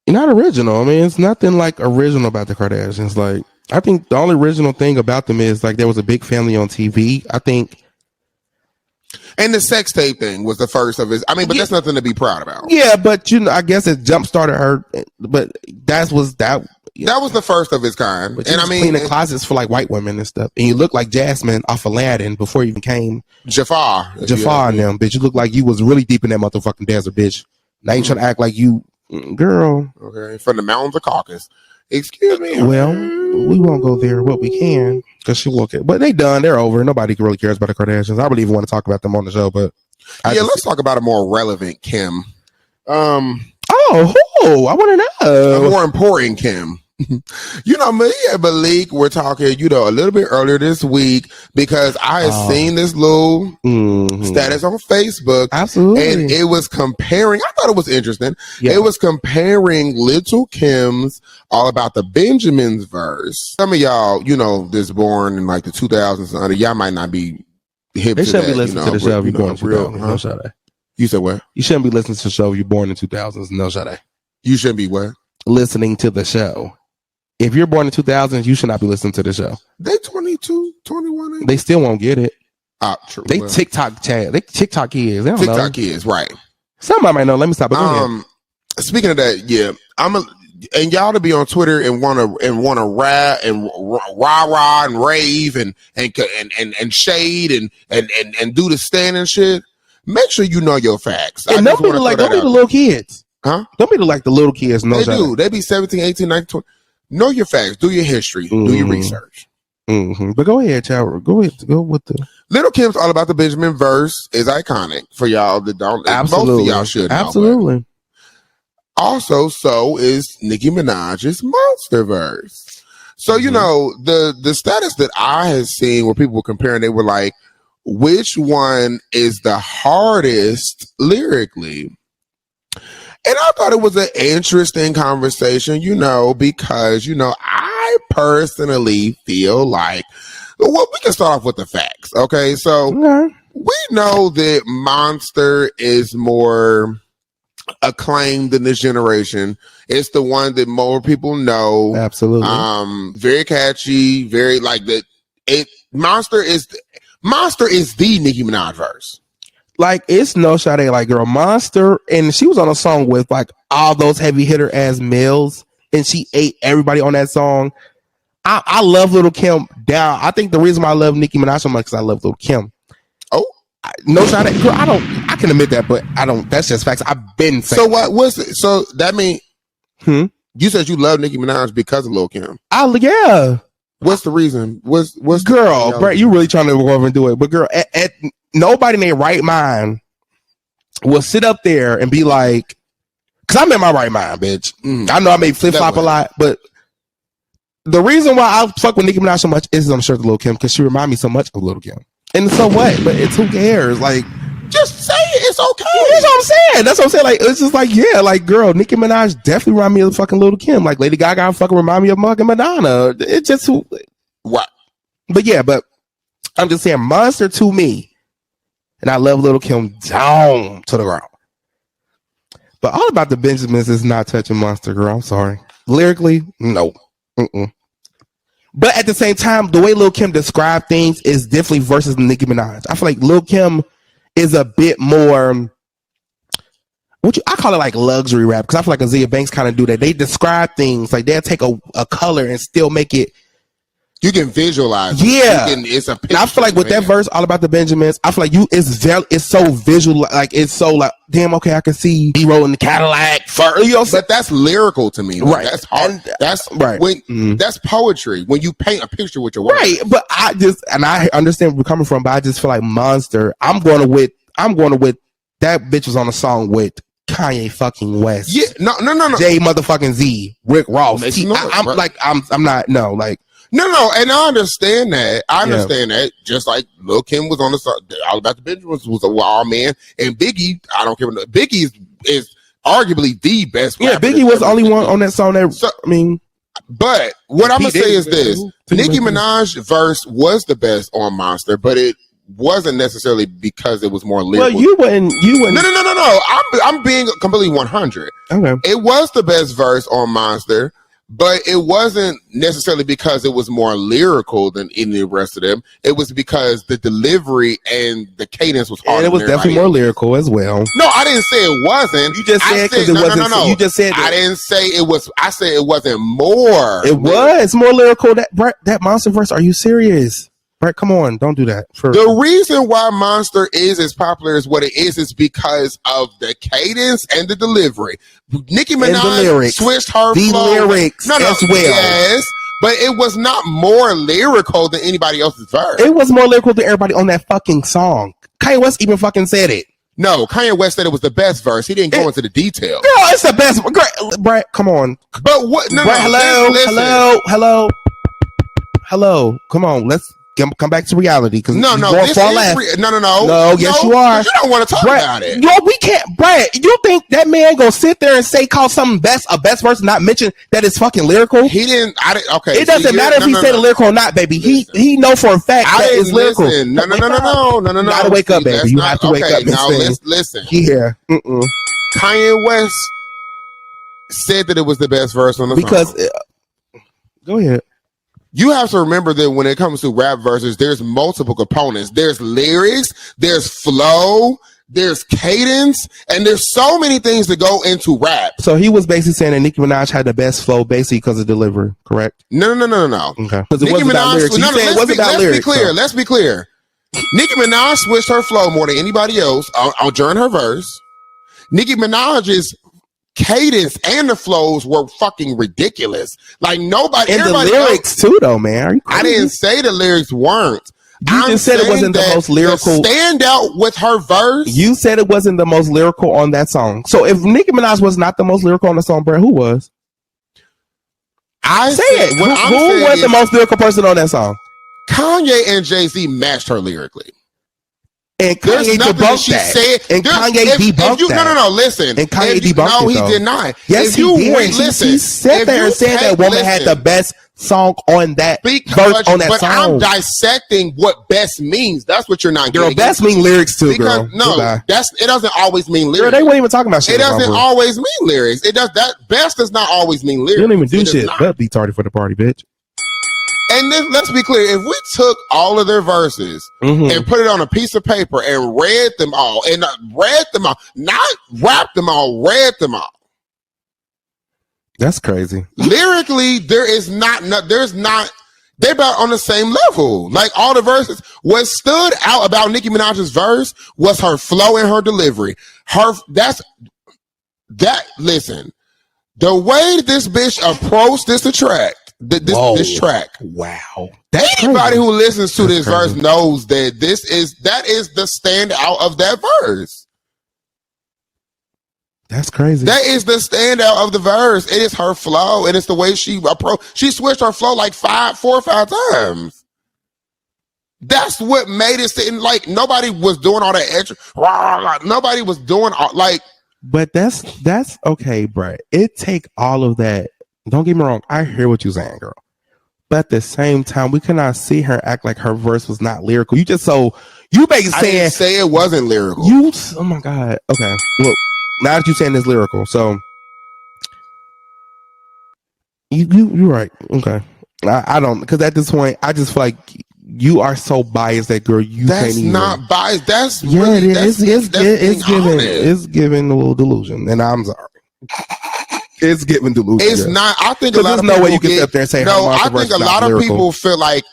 original. I mean, it's nothing like original about the Kardashians. Like, I think the only original thing about them is like there was a big family on TV. I think. And the sex tape thing was the first of it. I mean, but that's nothing to be proud about. Yeah, but I guess it jump started her. But that was the first of its kind. But and cleaning closets for like white women and stuff. And you look like Jasmine off Aladdin before you even came. Jafar and them, bitch. You look like you was really deep in that motherfucking desert, bitch. Now you trying to act like you, girl. Okay, from the mountains of Caucasus. Excuse me. Well. we won't go there. What we can, because she will get. But they done. They're over. Nobody really cares about the Kardashians. I really even want to talk about them on the show, but let's talk about a more relevant Kim. I want to know a more important Kim. You know, me and Malik were talking, you know, a little bit earlier this week because I had seen this little status on Facebook. Absolutely. And it was comparing, I thought it was interesting. Yeah. It was comparing Little Kim's All About the Benjamins verse. Some of y'all, you know, this born in like the 2000s, y'all might not be hip they to shouldn't that. be listening to the show if you're born in 2000s. No, should I? You said what? You shouldn't be listening to the show if you're born in 2000s. No, should I? You shouldn't be what? Listening to the show. If you're born in 2000s, you should not be listening to the show. They 22, 21. They still won't get it. True. They TikTok chat. They TikTok kids. They don't TikTok know. kids, right? Somebody might know. Let me stop. Speaking of that, yeah, and y'all to be on Twitter and want to rah and rah and rave and shade and do the stand and shit. Make sure you know your facts. And don't be the little kids. Huh? Don't be like the little kids. No, they do. They be 17, 18, 19, 20. Know your facts. Do your history. Do your research. But go ahead, Chow. Go ahead. Go with the Little Kim's All About the Benjamin verse is iconic for y'all that don't. Absolutely. Most of y'all should know. Absolutely. Also, so is Nicki Minaj's Monster verse. So, you know, the status that I had seen where people were comparing, they were like, which one is the hardest lyrically? And I thought it was an interesting conversation, you know, because, you know, I personally feel like, well, we can start off with the facts. Okay. So we know that Monster is more acclaimed in this generation. It's the one that more people know. Absolutely. Very catchy, very like that. Monster is the Nicki Minaj verse. Like, it's no shot at like girl Monster, and she was on a song with like all those heavy hitter ass males, and she ate everybody on that song. I love Little Kim down. I think the reason why I love Nicki Minaj so much is I love Little Kim. Oh, no shot at girl. I can admit that, but I don't. That's just facts. I've been saying. So what was it? So that mean you said you love Nicki Minaj because of Lil Kim? Yeah. What's the reason? What's girl, Brett? You really trying to go over and do it? But girl, at nobody in their right mind will sit up there and be like, because I'm in my right mind, bitch. I know I may flip flop a lot, but the reason why I fuck with Nicki Minaj so much is I'm sure the Lil Kim because she reminds me so much of Lil Kim. And so what? But it's who cares? Like, just say it. It's okay. That's what I'm saying. That's what I'm saying. Like, it's just like, yeah, like, girl, Nicki Minaj definitely remind me of fucking Lil Kim. Like, Lady Gaga fucking remind me of fucking Madonna. It's just who. What? But yeah, but I'm just saying, Monster to me, and I love Lil Kim down to the ground. But All About the Benjamins is not touching Monster, girl. I'm sorry. Lyrically, no. But at the same time, the way Lil Kim described things is definitely versus Nicki Minaj. I feel like Lil Kim is a bit more, I call it like luxury rap, because I feel like Azalea Banks kind of do that. They describe things, like they'll take a color and still make it. You can visualize. Yeah. It's a picture. And I feel like with that verse, All About the Benjamins, I feel like it's so visual, like it's so like, damn, okay, I can see B-roll in the Cadillac. But that's lyrical to me. Like, right. That's hard. That's right. That's poetry. When you paint a picture with your words. Right. But I understand where we're coming from, but I just feel like Monster, I'm going to with that bitch was on a song with Kanye fucking West. Yeah. No. J motherfucking Z, Rick Ross. I'm not, no, like. No, and I understand that. That. Just like Lil Kim was on the song, All About the Benjamins was a wild man, and Biggie, I don't care. Biggie is arguably the best. Yeah, Biggie was the only one on that song. But what I'm gonna say is this: Nicki Minaj's verse was the best on Monster, but it wasn't necessarily because it was more lyrical. Well, you wouldn't. No. I'm being completely 100. Okay, it was the best verse on Monster. But it wasn't necessarily because it was more lyrical than any of the rest of them. It was because the delivery and the cadence was harder. And it was definitely more lyrical as well. No, I didn't say it wasn't. You just said because it wasn't. No. You just said I didn't say it was. I said it wasn't more. It was more lyrical. That Monster verse. Are you serious? Brett, come on, don't do that. The reason why Monster is as popular as what it is because of the cadence and the delivery. Nicki Minaj switched her lyrics as well. Yes, but it was not more lyrical than anybody else's verse. It was more lyrical than everybody on that fucking song. Kanye West even fucking said it. No, Kanye West said it was the best verse. He didn't go into the details. Girl, it's the best. Brett, come on. But what? No, Brett, hello. Come on, let's come back to reality. Because no, you yes, you are. You don't want to talk about it. No, we can't. Brett, you think that man gonna sit there and call something a best verse, and not mention that it's fucking lyrical? He didn't. Okay. It doesn't matter if he said lyrical or not, baby. He know for a fact that it's lyrical. No. You gotta wake up, baby. You have to wake up. Now listen. Yeah. Kanye West said that it was the best verse on the song. Go ahead. You have to remember that when it comes to rap verses, there's multiple components. There's lyrics, there's flow, there's cadence, and there's so many things that go into rap. So he was basically saying that Nicki Minaj had the best flow basically because of delivery, correct? No. Okay. Because it wasn't about lyrics. Let's be clear. Nicki Minaj switched her flow more than anybody else during her verse. Nicki Minaj's cadence and the flows were fucking ridiculous. Like nobody, and the lyrics too, though, man. I didn't say the lyrics weren't. You just said it wasn't the most lyrical. Stand out with her verse. You said it wasn't the most lyrical on that song. So if Nicki Minaj was not the most lyrical on the song, Brett, who was? I say it. Who was the most lyrical person on that song? Kanye and Jay-Z matched her lyrically. And Kanye debunked that. And Kanye debunked that. No, listen. And Kanye debunked it. No, he did not. Yes, he did. He sat there and said that woman had the best song on that verse on that song. I'm dissecting what best means. That's what you're not getting. Girl, best mean lyrics too, girl. No, it doesn't always mean lyrics. Girl, they weren't even talking about shit. It doesn't always mean lyrics. It does that. Best does not always mean lyrics. You don't even do shit. But be tardy for the party, bitch. And then let's be clear, if we took all of their verses and put it on a piece of paper and read them all, not rapped them all, read them all. That's crazy. Lyrically, they're about on the same level. Like all the verses, what stood out about Nicki Minaj's verse was her flow and her delivery. Listen, the way this bitch approached this track. This track. Wow. Anybody who listens to this verse knows that that is the standout of that verse. That's crazy. That is the standout of the verse. It is her flow, and it's the way she switched her flow like 4 or 5 times. That's what made it sit like nobody was doing all that extra. Nobody was doing But that's okay, Brett. It take all of that. Don't get me wrong. I hear what you're saying, girl. But at the same time, we cannot see her act like her verse was not lyrical. You basically saying I didn't say it wasn't lyrical. Oh my God. Okay. Well, now that you're saying it's lyrical, so you're right. Okay. I don't, because at this point, I just feel like you are so biased that girl. That's not biased. That's it is. It's giving a little delusion, and I'm sorry. It's giving delusion. It's not. I think a lot of no people way you can sit up there and say. No, I think a lot of people feel like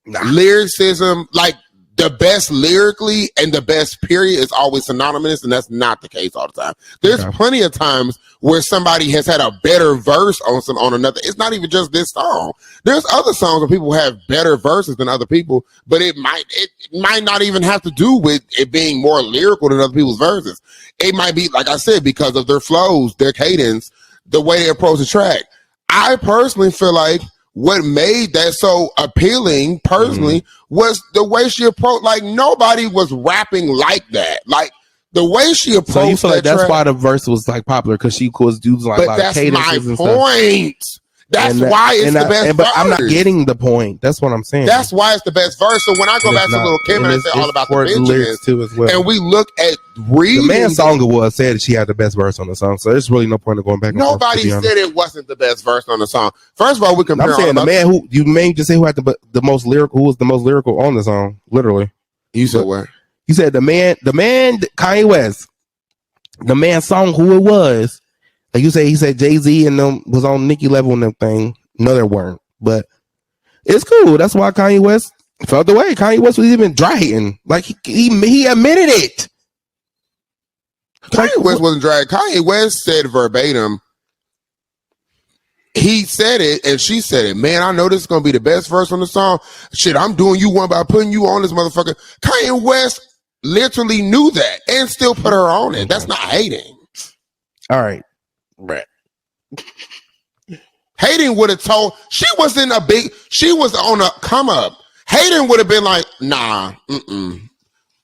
lyricism, like the best lyrically and the best period, is always synonymous, and that's not the case all the time. There's plenty of times where somebody has had a better verse on another. It's not even just this song. There's other songs where people have better verses than other people, but it might not even have to do with it being more lyrical than other people's verses. It might be, like I said, because of their flows, their cadence, the way they approach the track. I personally feel like what made that so appealing personally was the way she approached. Like nobody was rapping like that. Like the way she approached. So you feel like that's why the verse was like popular, because she caused dudes like a lot of cadences and stuff. That's my point. That's why it's the best verse. But I'm not getting the point. That's what I'm saying. That's why it's the best verse. So when I go back to Lil Kim and I say all about the lyrics too as well, and we look at reading, the man song said that she had the best verse on the song. So there's really no point of going back. Nobody said it wasn't the best verse on the song. First of all, we compare. I'm saying the man who you may just say who had the most lyrical, who was the most lyrical on the song. Literally, you said what? You said the man, Kanye West, the man song who it was. Like you say, he said Jay-Z and them was on Nicki level and them thing. No, they weren't. But it's cool. That's why Kanye West felt the way. Kanye West was even dry hitting. Like he admitted it. Kanye West wasn't dry. Kanye West said verbatim, he said it and she said it. Man, I know this is gonna be the best verse on the song. Shit, I'm doing you one by putting you on this motherfucker. Kanye West literally knew that and still put her on it. That's not hating. All right, Brett. Hating would have told she was on a come up. Hating would have been like, nah,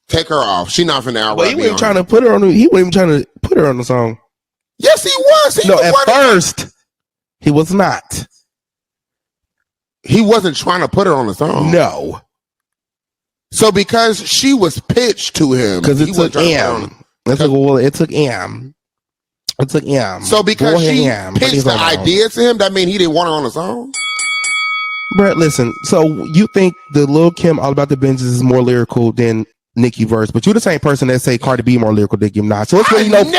take her off. She not finna outright. But he wasn't trying to put her on. He wasn't even trying to put her on the song. Yes, he was. No, at first he was not. He wasn't trying to put her on the song. No. So because she was pitched to him, because it took M. It took M. It took M. So because she pitched the idea to him, that mean he didn't want her on the song? Brett, listen. So you think the Lil Kim All About the Benches is more lyrical than Nicki verse, but you're the same person that say Cardi B more lyrical than Nicki Minaj. So it's really no point.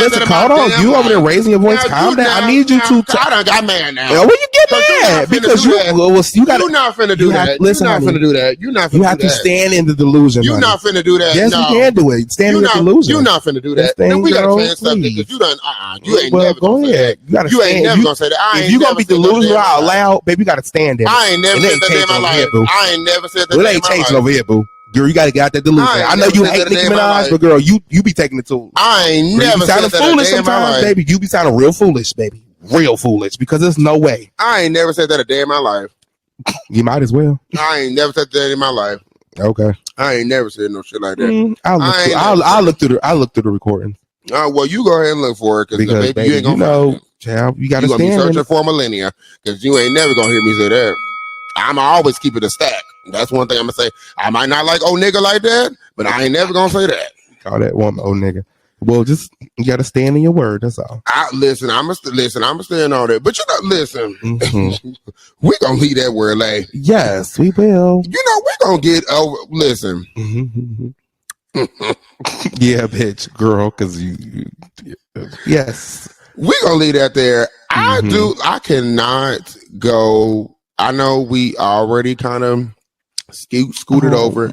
Listen, hold on. You over there raising your voice. Calm down. I need you to. I done got mad now. When you get mad because you got. You're not finna do that. Listen, you're not finna do that. You're not finna do that. You have to stand in the delusion. You're not finna do that. Yes, you can do it. Stand in the delusion. You're not finna do that. Then we gotta change something because you done. You ain't never. Go ahead. You ain't never gonna say that. If you gonna be delusional out loud, baby, you gotta stand there. I ain't never said that in my life. I ain't never said that. It ain't changing over here, boo. Girl, you gotta get out that delusion. I know you hate Nicki Minaj, but girl, you be taking it too. I ain't never said that foolish sometimes, baby. You be sounding real foolish, baby. Real foolish, because there's no way. I ain't never said that a day in my life. You might as well. I ain't never said that in my life. Okay. I ain't never said no shit like that. I'll look through the recording. Well, you go ahead and look for it because baby, you ain't gonna know, child, you gotta stand. You gonna be searching for millennia because you ain't never gonna hear me say that. I'ma always keep it a stack. That's one thing I'm gonna say. I might not like old nigga like that, but I ain't never gonna say that. Call that woman old nigga. Well, just you gotta stand in your word. That's all. Listen. I'ma stand on that. But you know, listen, we gonna leave that where it lay. Yes, we will. You know, we gonna get over. Listen. Yeah, bitch, girl, because you. Yes, we gonna leave that there. I cannot go. I know we already kind of scooted over,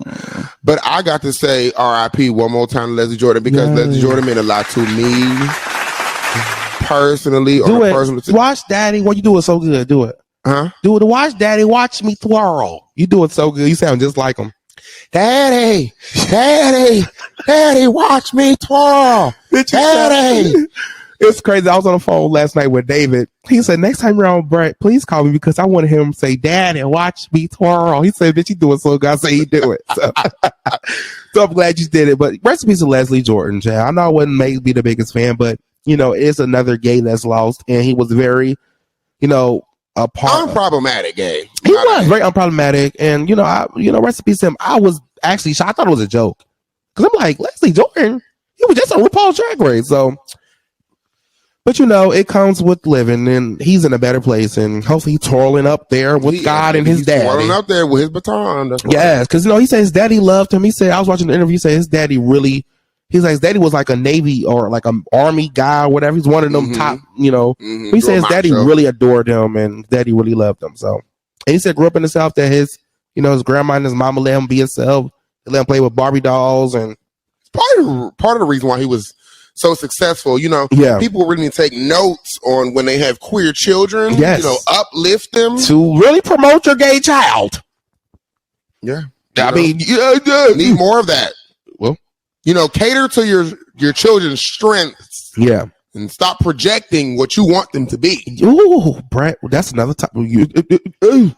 but I got to say R.I.P. one more time to Leslie Jordan because Leslie Jordan meant a lot to me personally. Do it. Watch Daddy. What you do it so good. Do it. Huh? Do it. Watch Daddy. Watch me twirl. You do it so good. You sound just like him. Daddy, watch me twirl. Daddy. It's crazy. I was on the phone last night with David. He said, next time you're on Brett, please call me because I want him to say, Daddy, watch me twirl. He said, bitch, you do it so good. I say he do it. So I'm glad you did it. But rest in peace to Leslie Jordan, child. I know I wouldn't be the biggest fan, but, you know, it's another gay that's lost. And he was very, you know, unproblematic gay. He was very unproblematic. And, rest in peace to him. I was actually shocked. I thought it was a joke. Because I'm like, Leslie Jordan, he was just on RuPaul's Drag Race. So, but it comes with living, and he's in a better place, and hopefully he's twirling up there with God and his daddy. Twirling up there with his baton. That's right. Yes, because he said his daddy loved him. He said, I was watching the interview. He said his daddy his daddy was like a Navy or like an Army guy or whatever. He's one of them top, He said his daddy really adored him, and daddy really loved him. So, and he said grew up in the South that his grandma and his mama let him be himself. They let him play with Barbie dolls, and part of the reason why he was so successful, people really need to take notes on when they have queer children, uplift them to really promote your gay child. Yeah. Need more of that. Well, cater to your children's strengths. Yeah. And stop projecting what you want them to be. Ooh, Brett, that's another topic. Hold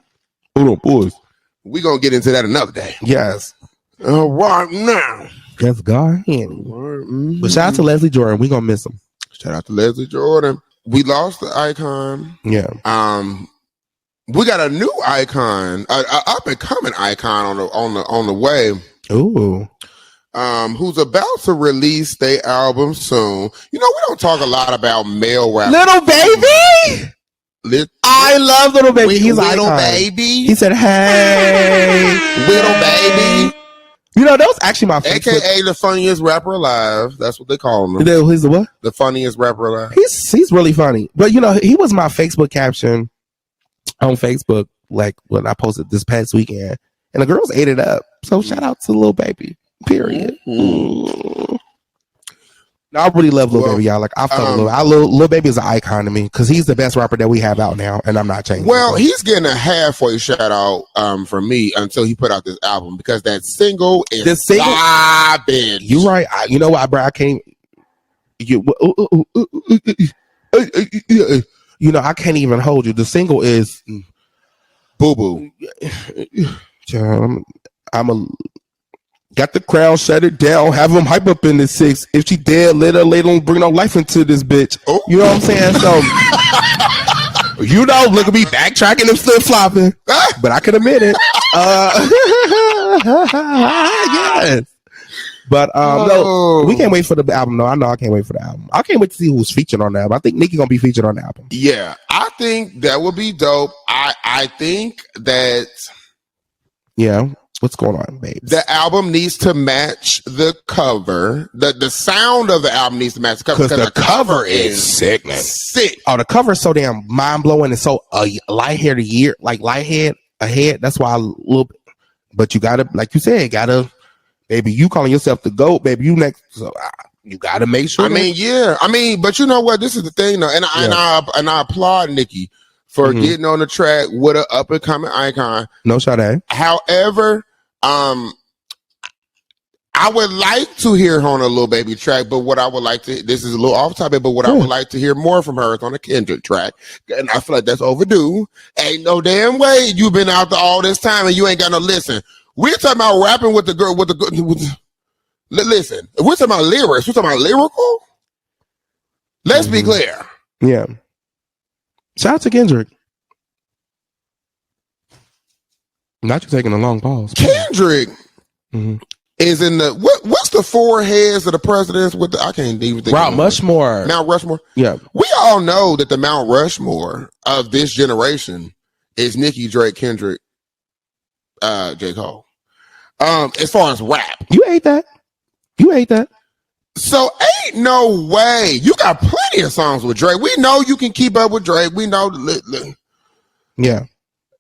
on, boys. We're going to get into that another day. Yes. Right now. That's God handy. But shout out to Leslie Jordan. We're gonna miss him. Shout out to Leslie Jordan. We lost the icon. Yeah. We got a new icon, an up and coming icon on the way. Ooh. Who's about to release their album soon. We don't talk a lot about male rap. Lil Baby. I love Lil Baby. He's Little Baby. He said, "Hey, Little Baby." That was actually my favorite. AKA the funniest rapper alive. That's what they call him. He's the what? The funniest rapper alive. He's really funny. But he was my Facebook caption on Facebook, like when I posted this past weekend. And the girls ate it up. So shout out to Lil Baby. Period. No, I really love Lil Baby, y'all. Like I fuck with Lil Baby is an icon to me because he's the best rapper that we have out now, and I'm not changing. Well, he's getting a halfway shout out from me until he put out this album because that single is vibing. You right. You know what, bro? I can't. You know, I can't even hold you. The single is Boo Boo. I'm a got the crowd, shut it down, have them hype up in the 6. If she dead, let her don't bring no life into this bitch. Oh. You know what I'm saying? So, you know, look at me backtracking and flip flopping, but I can admit it. Yes. But no, we can't wait for the album. No, I know I can't wait for the album. I can't wait to see who's featured on the album. I think Nicki gonna be featured on the album. Yeah, I think that would be dope. I think that. Yeah. What's going on, babe? The album needs to match the cover. The sound of the album needs to match the cover because the cover is sick, man. Sick. Oh, the cover is so damn mind blowing and so light hair ahead. That's why I look. But you gotta, like you said, baby. You calling yourself the GOAT, baby. You next. So you gotta make sure. But you know what? This is the thing, though, and I applaud Nicki for getting on the track with an up and coming icon. No shot at. However, I would like to hear her on a Lil Baby track, but what I would like to, this is a little off topic, but what I would like to hear more from her is on a Kendrick track. And I feel like that's overdue. Ain't no damn way you've been out there all this time and you ain't got no listen. We're talking about rapping with the girl, listen, if we're talking about lyrics, we're talking about lyrical. Let's be clear. Yeah. Shout out to Kendrick. Not you taking a long pause. Kendrick is in the what's the 4 heads of the presidents with the I can't even think. Mount Rushmore. Mount Rushmore. Yeah. We all know that the Mount Rushmore of this generation is Nicki, Drake, Kendrick, J. Cole. As far as rap. You ate that. So ain't no way. You got plenty of songs with Drake. We know you can keep up with Drake. We know. Yeah.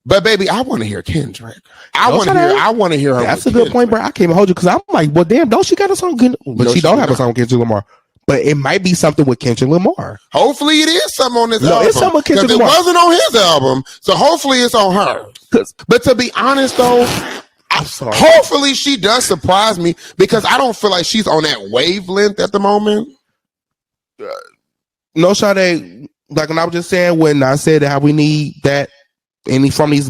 But baby, I want to hear Kendrick. I want to hear her. That's a good point, bro. I can't even hold you because I'm like, well, damn, don't she got a song? But no, she don't have a song with Kendrick Lamar. But it might be something with Kendrick Lamar. Hopefully, it is something on this album. It's something with Kendrick Lamar. It wasn't on his album, so hopefully it's on her. But to be honest, though, I'm sorry. Hopefully she does surprise me because I don't feel like she's on that wavelength at the moment. No, Sade, like when I was just saying, when I said how we need that, and from these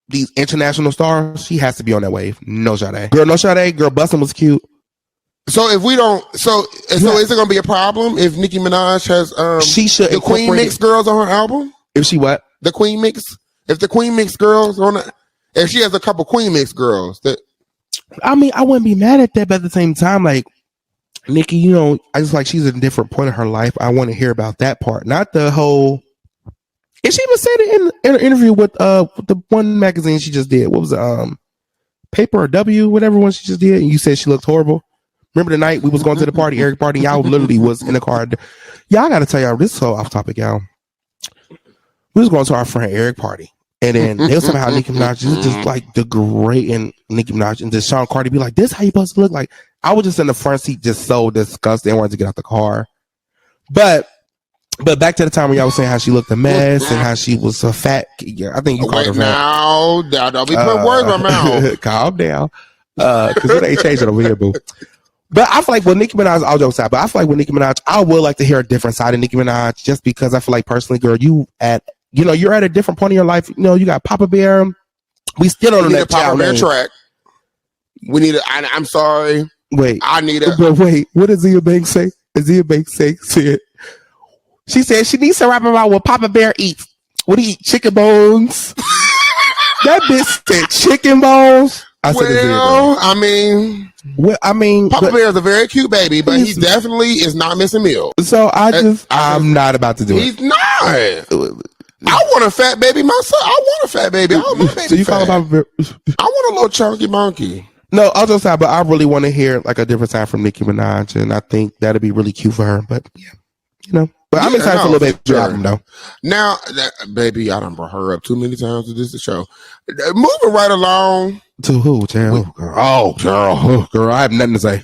these international stars, she has to be on that wave. No Sade. Girl, no Sade. Girl, Bustin' was cute. So if we don't, so is it going to be a problem if Nicki Minaj has she should the Queen Mix girls on her album? If she what? The Queen Mix? If the Queen Mix girls on it, if she has a couple Queen Mix girls that, I mean, I wouldn't be mad at that, but at the same time, like Nicki, you know, I just like she's at a different point in her life. I want to hear about that part, not the whole. And she even said it in an interview with the one magazine she just did. What was it? Paper or W, whatever one she just did. And you said she looked horrible. Remember the night we was going to the party, Eric party, y'all literally was in the car. Y'all got to tell y'all, this is so off topic, y'all. We was going to our friend Eric party. And then they was somehow Nicki Minaj is just like the great and Nicki Minaj and just Sean Cardi be like, this how you supposed to look like. I was just in the front seat just so disgusted and wanted to get out the car. But back to the time when y'all was saying how she looked a mess and how she was a fat. I think you called her fat. Now, don't be putting words in my mouth. Calm down. Because it ain't changing over here, boo. But I feel like with Nicki Minaj, all jokes aside, but I feel like with Nicki Minaj, I would like to hear a different side of Nicki Minaj just because I feel like personally, girl, you're at a different point in your life. You know, you got Papa Bear. We still don't know that Papa Bear track. We need I'm sorry. Wait. I need a. But wait, what does Zia Banks say? Zia Banks said, she said she needs to rap about what Papa Bear eats. What he eat? Chicken bones. That bitch said chicken bones. I mean, Papa Bear is a very cute baby, but he definitely is not missing meals. So I'm not about to do it. He's not. I want a fat baby myself. I want a fat baby. I want my baby. So you call Papa Bear? I want a little chunky monkey. No, I'll just say, but I really want to hear like a different side from Nicki Minaj, and I think that'd be really cute for her. But yeah, you know. But I'm excited for Lil Baby album though. Now, baby, I done brought her up too many times to this show. Moving right along. To who, Gerald? Girl, I have nothing to say.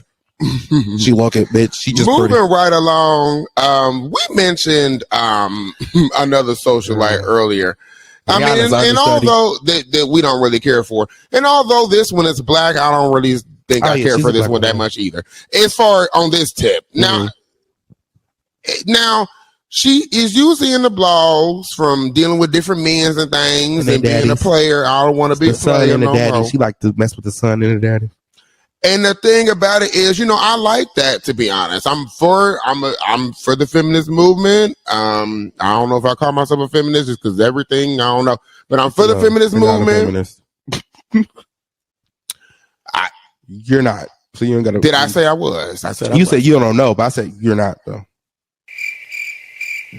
She woke it, bitch. She just moving pretty. right along. We mentioned another socialite earlier. I mean, and although that we don't really care for, and although this one is black, I don't really think I care for this one that much either. As far on this tip, now she is usually in the blogs from dealing with different men and things and being a player. I don't want to be a player no more. She like to mess with the son and the daddy. And the thing about it is, I like that, to be honest. I'm for the feminist movement. I don't know if I call myself a feminist just because everything, I don't know. But I'm for the feminist movement. You're not. So you ain't gotta. Did I say I was? I said you said you don't know, but I said you're not though.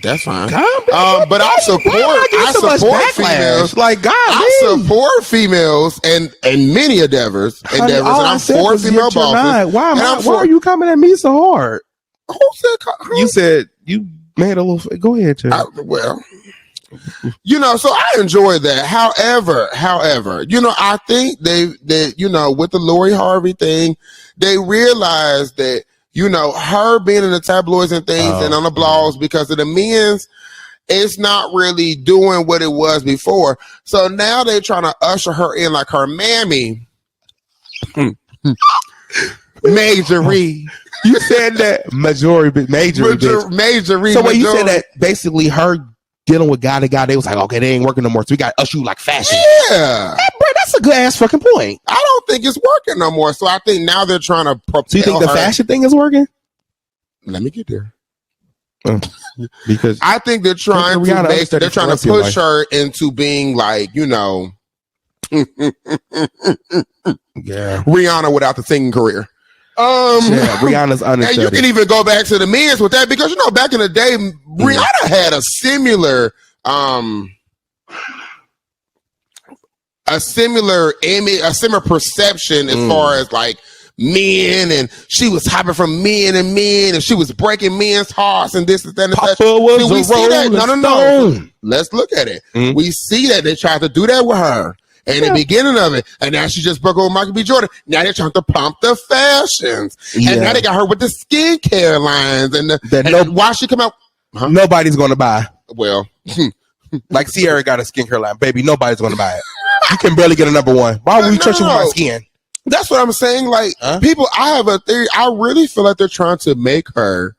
That's fine. But I support females. Like God, I support females and many endeavors, and I'm for female bosses. Why are you coming at me so hard? Who said? You said you made a little. Go ahead, Tim. So I enjoy that. However, I think they with the Lori Harvey thing, they realized that. Her being in the tabloids and things and on the blogs because of the men's, it's not really doing what it was before. So now they're trying to usher her in like her mammy. Majorie. You said that Majorie. So when you said that basically her dealing with guy to guy, they was like, okay, they ain't working no more. So we got to usher you like fashion. Yeah. That's a good ass fucking point. I don't think it's working no more. So I think now they're trying to propel So you think the fashion thing is working? Let me get there. Because I think they're trying to push her into being like, Rihanna without the singing career. Rihanna's understudy. And you can even go back to the men's with that because back in the day, Rihanna had a similar image, a similar perception as far as like men, and she was hopping from men, and she was breaking men's hearts and this and that. We see that? No. Let's look at it. We see that they tried to do that with her. In the beginning of it, and now she just broke up with Michael B. Jordan. Now they're trying to pump the fashions, and now they got her with the skincare lines, and why she come out? Huh? Nobody's gonna buy. Well, like Sierra got a skincare line, baby. Nobody's gonna buy it. You can barely get a number one. Why would we trust you with my skin? That's what I'm saying. Like people, I have a theory. I really feel like they're trying to make her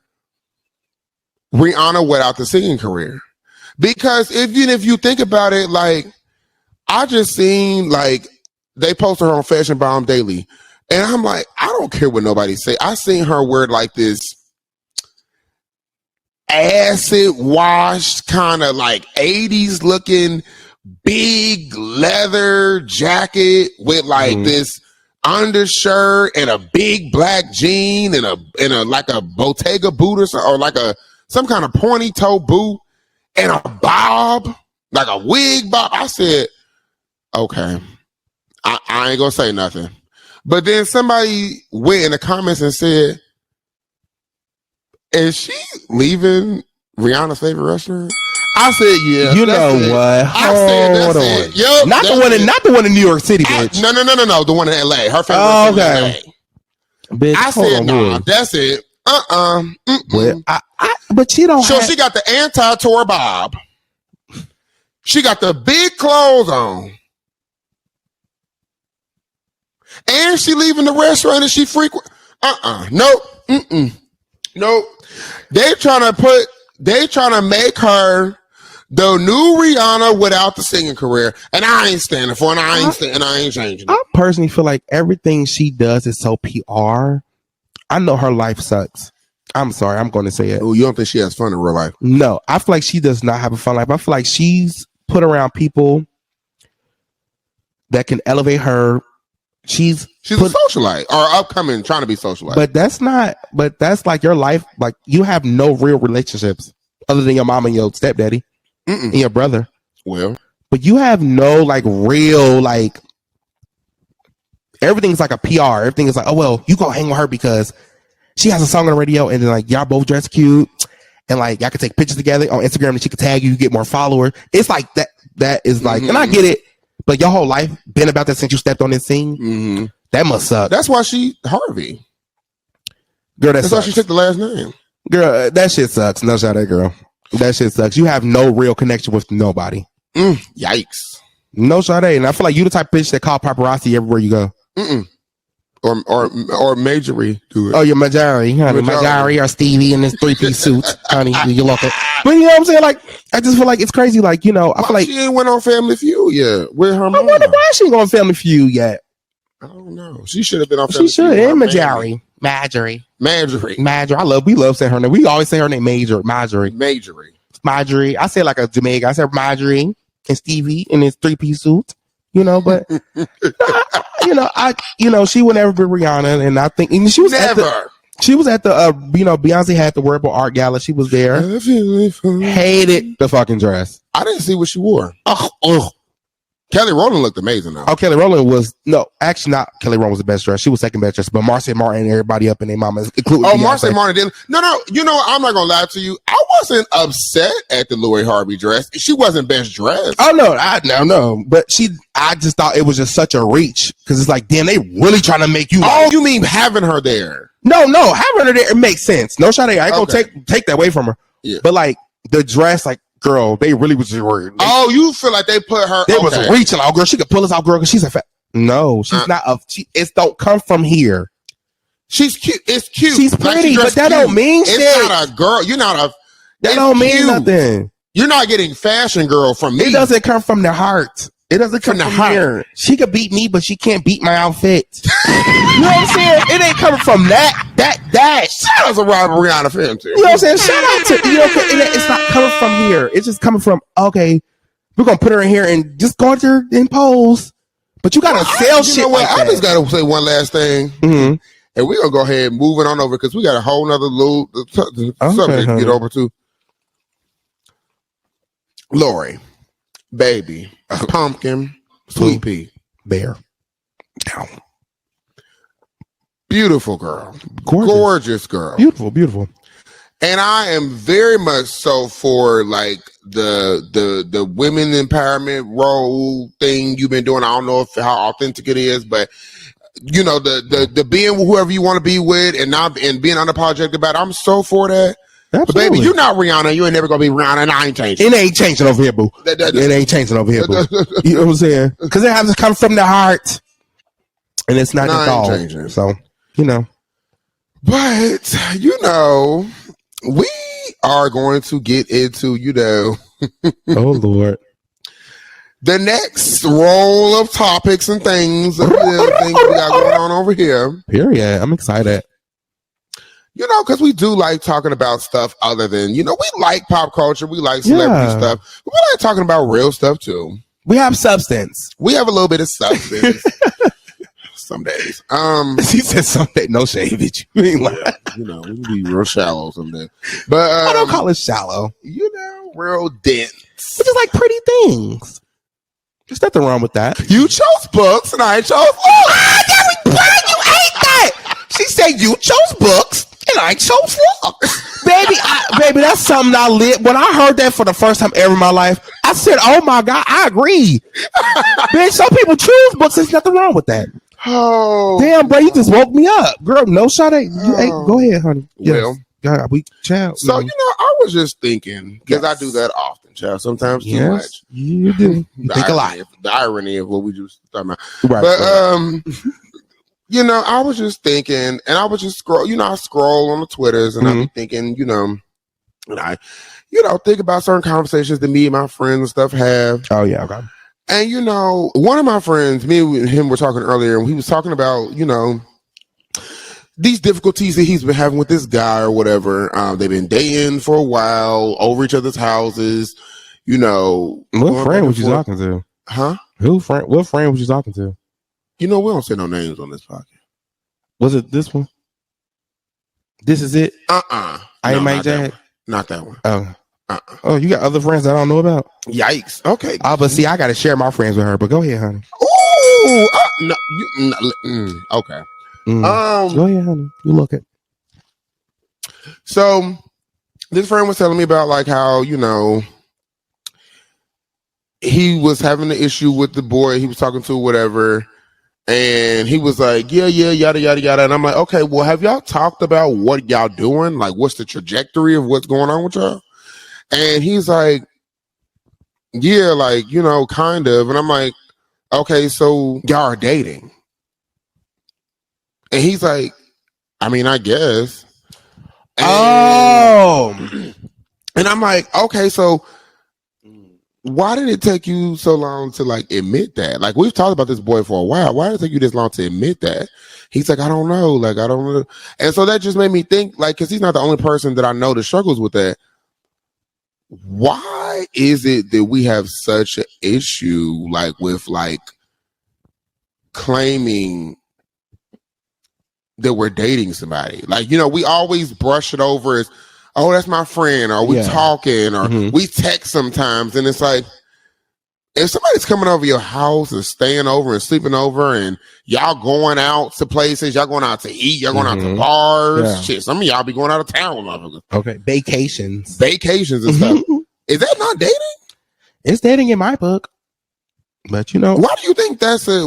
Rihanna without the singing career, because even if you think about it, like. I just seen like they posted her on Fashion Bomb Daily, and I'm like, I don't care what nobody say. I seen her wear like this acid washed kind of like 80s looking big leather jacket with like this undershirt and a big black jean and a like a Bottega boot or like some kind of pointy toe boot and a bob, like a wig bob. I said, okay, I ain't gonna say nothing. But then somebody went in the comments and said, is she leaving Rihanna's favorite restaurant? I said, yeah. You know what? I said, that's it. Yep, not the one in New York City, bitch. No. The one in LA. Her favorite restaurant in LA. Bitch, I said, nah, that's it. But she don't. So she got the anti-tour bob. She got the big clothes on. And she leaving the restaurant and she frequent. Nope. Nope. They trying to make her the new Rihanna without the singing career. And I ain't standing for it. I ain't changing it. I personally feel like everything she does is so PR. I know her life sucks. I'm sorry. I'm going to say it. Oh, you don't think she has fun in real life? No. I feel like she does not have a fun life. I feel like she's put around people that can elevate her. She's a socialite or upcoming trying to be socialite. But that's like your life. Like you have no real relationships other than your mom and your stepdaddy and your brother. Well, but you have no like real, like everything's like a PR. Everything is like, oh, well, you go hang with her because she has a song on the radio and then like y'all both dress cute and like y'all can take pictures together on Instagram and she can tag you get more followers. It's like that is like, and I get it. But your whole life been about that since you stepped on this scene. That must suck. That's why she Harvey. Girl, That's why she took the last name. Girl, that shit sucks. No shot at girl. That shit sucks. You have no real connection with nobody. Yikes. No shot. And I feel like you the type of bitch that call paparazzi everywhere you go. Or Majorie do it. Oh, you're Majari, honey. Majari or Stevie in this 3-piece suit, honey. You look it. But you know what I'm saying? Like, I just feel like it's crazy. Like, you know, I feel like she ain't went on Family Feud yet. With her mom. I wonder why she ain't going on Family Feud yet. I don't know. She should have been on Family Feud. She should. And Majari. Marjorie. We love saying her name. We always say her name Marjorie. Marjorie. I say like a Jamaican. I said Marjorie and Stevie in his 3-piece suit. You know, but she would never be Rihanna, and I think she was never. She was at the Beyonce had the Wearable Art Gala. She was there. Hated the fucking dress. I didn't see what she wore. Kelly Rowland looked amazing though. Oh, Kelly Rowland was actually not. Kelly Rowland was the best dress. She was second best dress, but Marcy Martin and everybody up in their mamas, including Marcy Martin didn't. No. You know what? I'm not gonna lie to you. I wasn't upset at the Louis Harvey dress. She wasn't best dressed. Oh no. But I just thought it was just such a reach because it's like, damn, they really trying to make you. Oh, you mean having her there? No, having her there it makes sense. No shot. I ain't gonna take that away from her. Yeah. But like the dress, like. Girl, they really was just worried. You feel like they put her. They was reaching out, girl. She could pull us out, girl, because she's a fat. No, she's not a. It don't come from here. She's cute. It's cute. She's pretty, but that don't mean shit. It's not a girl. You're not a. That don't mean nothing. You're not getting fashion girl from me. It doesn't come from the heart. It doesn't come from here. She could beat me, but she can't beat my outfit. You know what I'm saying? It ain't coming from that. Shout out to Rihanna fan too. You know what I'm saying? Shout out to it's not coming from here. It's just coming from we're gonna put her in here and just go out there and pose. But you gotta sell shit. You know what? I just gotta say one last thing, and we're gonna go ahead and move it on over because we got a whole nother subject to get over to. Lori, Baby, Pumpkin, Sweet Pea, Bear. Beautiful girl. Gorgeous girl. Beautiful. And I am very much so for like the women empowerment role thing you've been doing. I don't know how authentic it is, but you know, the being whoever you want to be with and being unapologetic about it, I'm so for that. Absolutely. But baby, you're not Rihanna. You ain't never gonna be Rihanna, and I ain't changing. It ain't changing over here, boo. It ain't changing over here, boo. You know what I'm saying? Because it has to come from the heart, and it's not just all. Changing. So you know. But you know, we are going to get into oh Lord. The next roll of topics and things we got going on over here. Period. I'm excited. You know, because we do like talking about stuff other than, we like pop culture. We like celebrity stuff. But we like talking about real stuff, too. We have substance. We have a little bit of substance. Some days. He said some days. No shade, bitch. You mean we can be real shallow some days. But I don't call it shallow. Real dense. It's just like pretty things. There's nothing wrong with that. You chose books and I chose looks. You ate that. She said you chose books. And I chose looks. Baby, that's something I lit. When I heard that for the first time ever in my life, I said, oh my God, I agree. Bitch, some people choose books. There's nothing wrong with that. Oh. Damn, bro, you just woke me up. Girl, no shot at you. Hey, go ahead, honey. Well, yes. Child. So, I was just thinking, because I do that often, child, sometimes too much. You do. You think a lot. The irony of what we just talking about. Right. But, I was just thinking, and I was just I scroll on the Twitters, and I'm thinking, and I, think about certain conversations that me and my friends and stuff have. Oh, yeah, okay. And, one of my friends, me and him were talking earlier, and he was talking about, these difficulties that he's been having with this guy or whatever. They've been dating for a while, over each other's houses, What friend was you talking to? Huh? What friend was you talking to? We don't say no names on this podcast. Was it this one? This is it? I ain't Mike Jack? Not that one. Oh. Oh, you got other friends that I don't know about? Yikes. Okay. But see, I got to share my friends with her, but go ahead, honey. Ooh. Okay. Go ahead, honey. You look it. So, this friend was telling me about like how, he was having an issue with the boy he was talking to, whatever. And he was like, yeah, yada, yada, yada. And I'm like, okay, well, have y'all talked about what y'all doing? Like, what's the trajectory of what's going on with y'all? And he's like, yeah, like, you know, kind of. And I'm like, okay, so y'all are dating. And he's like, I mean, I guess. And, and I'm like, okay, so why did it take you so long to like admit that? Like, we've talked about this boy for a while. Why did it take you this long to admit that? He's like, I don't know. Like, I don't know. And so that just made me think, like, because he's not the only person that I know that struggles with that. Why is it that we have such an issue, like, with like claiming that we're dating somebody? Like, you know, we always brush it over as, oh, that's my friend, or we talking, or we text sometimes. And it's like, if somebody's coming over your house and staying over and sleeping over, and y'all going out to places, y'all going out to eat, y'all going out to bars, shit, some of y'all be going out of town, motherfuckers. Okay, vacations and stuff. Is that not dating? It's dating in my book. But you know, why do you think that's a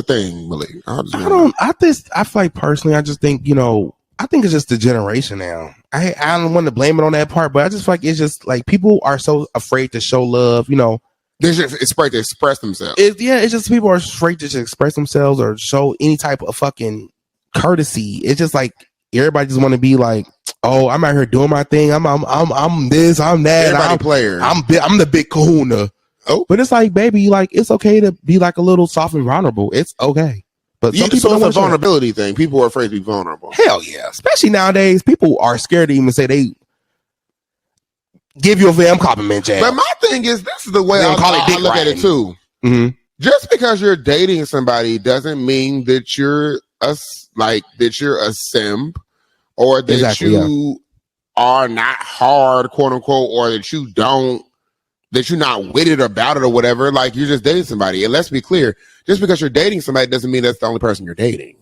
thing, Malik? I feel like personally, I just think, you know, I think it's just the generation now. I don't want to blame it on that part, but I just feel like it's just like people are so afraid to show love, you know. They're just afraid to express themselves. It's just people are afraid to just express themselves or show any type of fucking courtesy. It's just like everybody just want to be like, oh, I'm out here doing my thing. I'm this, I'm that. Everybody player. I'm the big kahuna. Oh, but it's like, baby, like it's okay to be like a little soft and vulnerable. It's okay. But some people it's a vulnerability thing. People are afraid to be vulnerable. Hell yeah. Especially nowadays, people are scared to even say they give you a damn compliment, Jam. But my thing is, this is the way I look at it too. Mm-hmm. Just because you're dating somebody doesn't mean that you're a simp, or that you are not hard, quote unquote, or that you're not with it about it or whatever. Like, you're just dating somebody. And let's be clear, just because you're dating somebody doesn't mean that's the only person you're dating.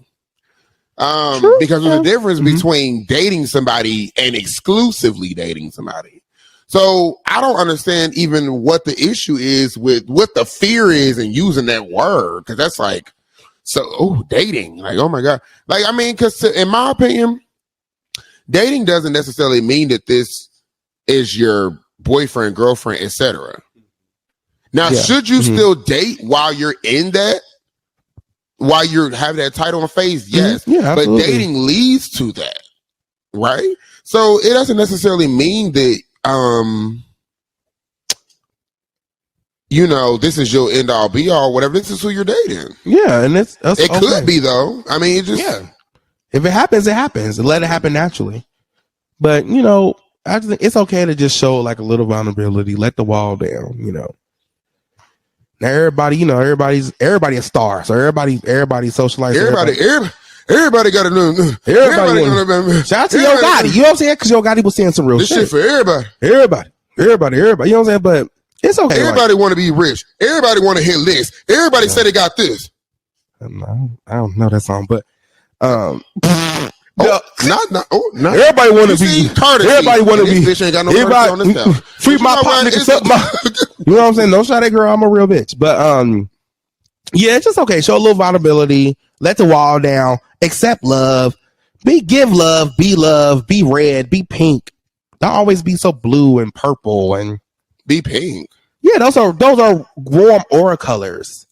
Because there's a difference between dating somebody and exclusively dating somebody. So I don't understand even what the issue is with what the fear is in using that word. Cause that's like, dating, like, oh my God. Like, I mean, cause in my opinion, dating doesn't necessarily mean that this is your boyfriend, girlfriend, etc. Now, should you still date while you're in that? While you're having that title on face? Yes. But dating leads to that, right? So it doesn't necessarily mean that you know, this is your end all be all, whatever. This is who you're dating. Yeah, and it could be though. I mean, it just if it happens, it happens. Let it happen naturally. But you know, I just think it's okay to just show like a little vulnerability, let the wall down, you know. Now everybody, you know, everybody's a star, so everybody socialized. Everybody got to know. Everybody shout out to Yo Gotti. You know what I'm saying? Because Yo Gotti was saying some real shit. This shit for everybody. Everybody. You know what I'm saying? But it's okay. Everybody want to be rich. Everybody want to hit lists. Everybody say they got this. I don't know that song, but everybody want to be. Everybody want to be. Bitch ain't got no mercy on this stuff. Free my pop nigga. You know what I'm saying? Don't shout that girl. I'm a real bitch. But yeah, it's just okay. Show a little vulnerability. Let the wall down. Accept love. Give love. Be red. Be pink. Don't always be so blue and purple and be pink. Yeah, those are warm aura colors.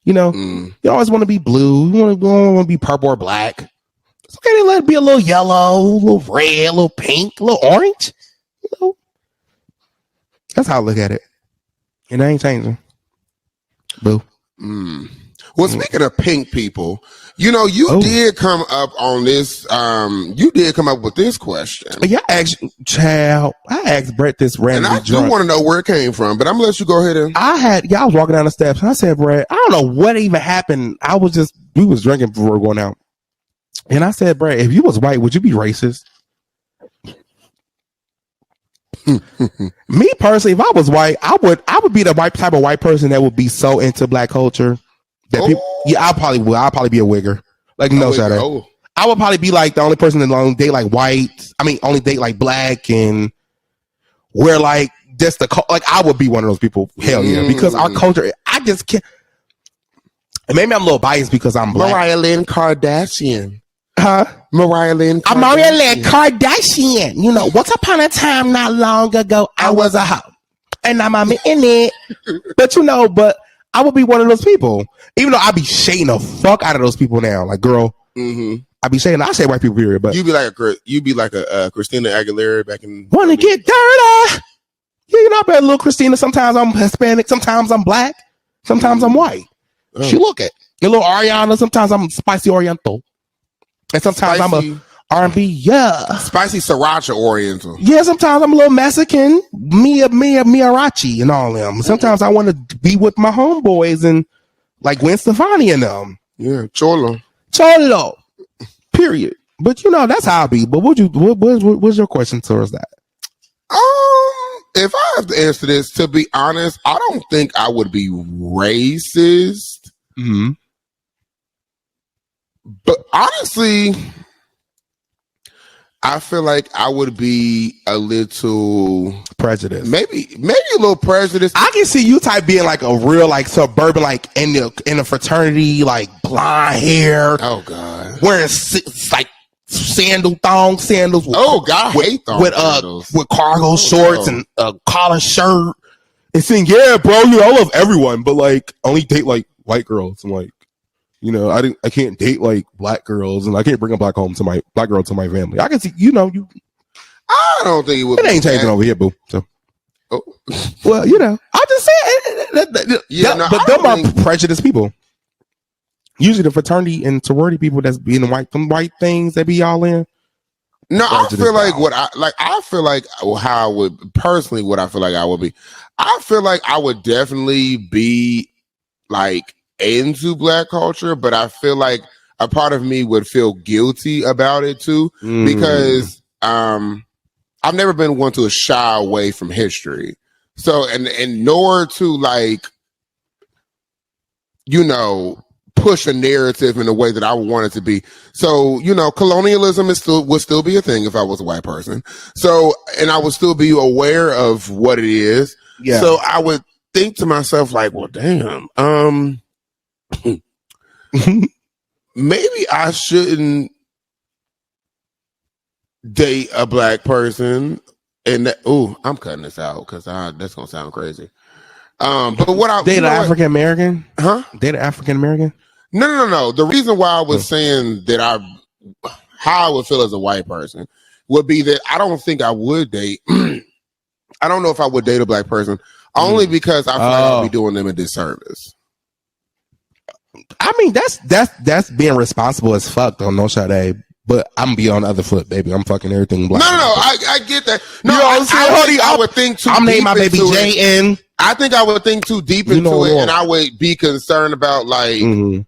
You know, you always want to be blue. You want to be purple or black. It's okay to let it be a little yellow, a little red, a little pink, a little orange. You know, that's how I look at it. And I ain't changing. Boo. Well, speaking of pink people, you know, you did come up on this. You did come up with this question. Yeah, I asked Brett this randomly. And I do want to know where it came from, but I'm gonna let you go ahead and. I was walking down the steps and I said, Brett, I don't know what even happened. We was drinking before going out. And I said, Brett, if you was white, would you be racist? Me personally, if I was white, I would be the type of white person that would be so into black culture that people. Yeah, I'll probably be a wigger. Like no shadow. I would probably be like the only person that only date like white. I mean, only date like black and wear like just like I would be one of those people. Hell yeah, because our culture, I just can't. And maybe I'm a little biased because I'm black. Mariah Lynn Kardashian. Huh? Mariah Lynn Kardashian. Mariah Lynn Kardashian. You know, once upon a time, not long ago, I was a hoe. And I'm in it. But you know, I would be one of those people. Even though I be shading the fuck out of those people now. Like, girl, I be shading. I say white people period, but you be like a Christina Aguilera back in. Wanna get dirty? Yeah, you know, I bet a little Christina. Sometimes I'm Hispanic. Sometimes I'm black. Sometimes I'm white. Oh. She look it. A little Ariana. Sometimes I'm spicy Oriental. And sometimes I'm a R&B. Yeah. Spicy Sriracha Oriental. Yeah, sometimes I'm a little Mexican. Miyarachi and all them. Sometimes I want to be with my homeboys and like Gwen Stefani and them. Yeah, Cholo. Period. But you know, that's how I be. But what's your question towards that? If I have to answer this, to be honest, I don't think I would be racist. Mm-hmm. But honestly, I feel like I would be a little prejudiced. Maybe a little prejudiced. I can see you type being like a real like suburban, like in a fraternity, like blonde hair. Oh God, wearing like sandals. With, oh God, I hate thongs with cargo shorts and a collar shirt, and saying, "Yeah, bro, you know, I love everyone, but like only date like white girls." I'm like, you know, I can't date like black girls, and I can't bring a black girl to my family. I can see, you know, I don't think it would. It ain't changing over here, boo. So, well, you know, I'm just saying. But them are prejudiced people. Usually, the fraternity and sorority people that's being them white things that be all in. No, I feel like I feel like how I would personally. What I feel like I would be. I feel like I would definitely be like into black culture, but I feel like a part of me would feel guilty about it too, because I've never been one to shy away from history. So and nor to like, you know, push a narrative in a way that I would want it to be. So, you know, colonialism would still be a thing if I was a white person. So, and I would still be aware of what it is. Yeah. So I would think to myself like, well, damn, maybe I shouldn't date a black person. And I'm cutting this out because that's gonna sound crazy. But what I date an African American? Huh? Date an African American? No. The reason why I was saying that how I would feel as a white person would be that I don't think I would date. I don't know if I would date a black person only because I feel like I'll be doing them a disservice. I mean, that's being responsible as fuck though, no Sade. But I'm be on the other foot, baby. I'm fucking everything black. No, I get that. No, you know I would think too I'm deep naming my baby J.N. I think I would think too deep into it, and I would be concerned about like, am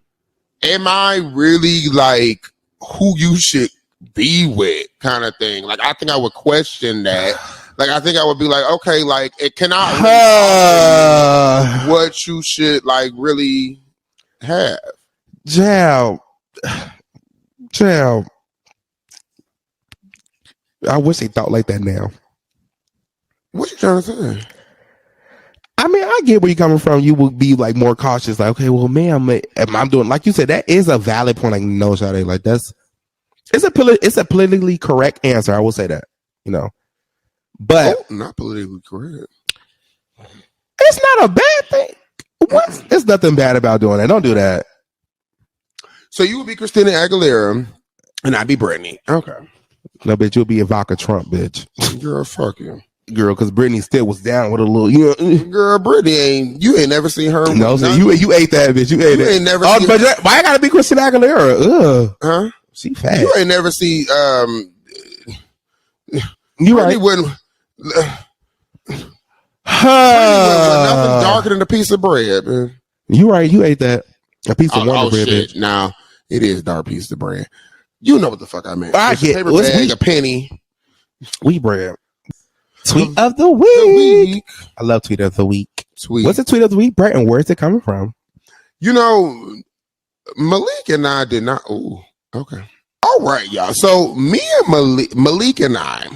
I really like who you should be with, kind of thing. Like I think I would question that. Like I think I would be like, okay, like it cannot really what you should like really have. Jail. I wish they thought like that now. What you trying to say? I mean, I get where you're coming from. You would be like more cautious, like, okay, well, man, I'm doing like you said. That is a valid point. Like, no, Sade, like it's a politically correct answer. I will say that, you know, but not politically correct. It's not a bad thing. There's nothing bad about doing that. Don't do that. So you would be Christina Aguilera, and I'd be Britney. Okay. No, bitch, you'll be Ivanka Trump, bitch. Girl, fuck you. Girl, because Britney still was down with a little, you know. Girl, Britney you ain't never seen her. No, so you ate that, bitch. You ate it. Ain't never seen but why I gotta be Christina Aguilera? Ugh. Huh? She fat. You ain't never see, you Britney right. wouldn't nothing darker than a piece of bread, man. You right, you ate that. A piece of Wonder Bread, shit. bitch. Now, it is dark piece of bread. You know what the fuck I meant. I it's get a paper bag, a penny. Wheat bread. Tweet of the week. I love tweet of the week. What's the tweet of the week, Brett, and where's it coming from? You know, Malik and I did not. Oh, okay. All right, y'all. So me and Malik and I,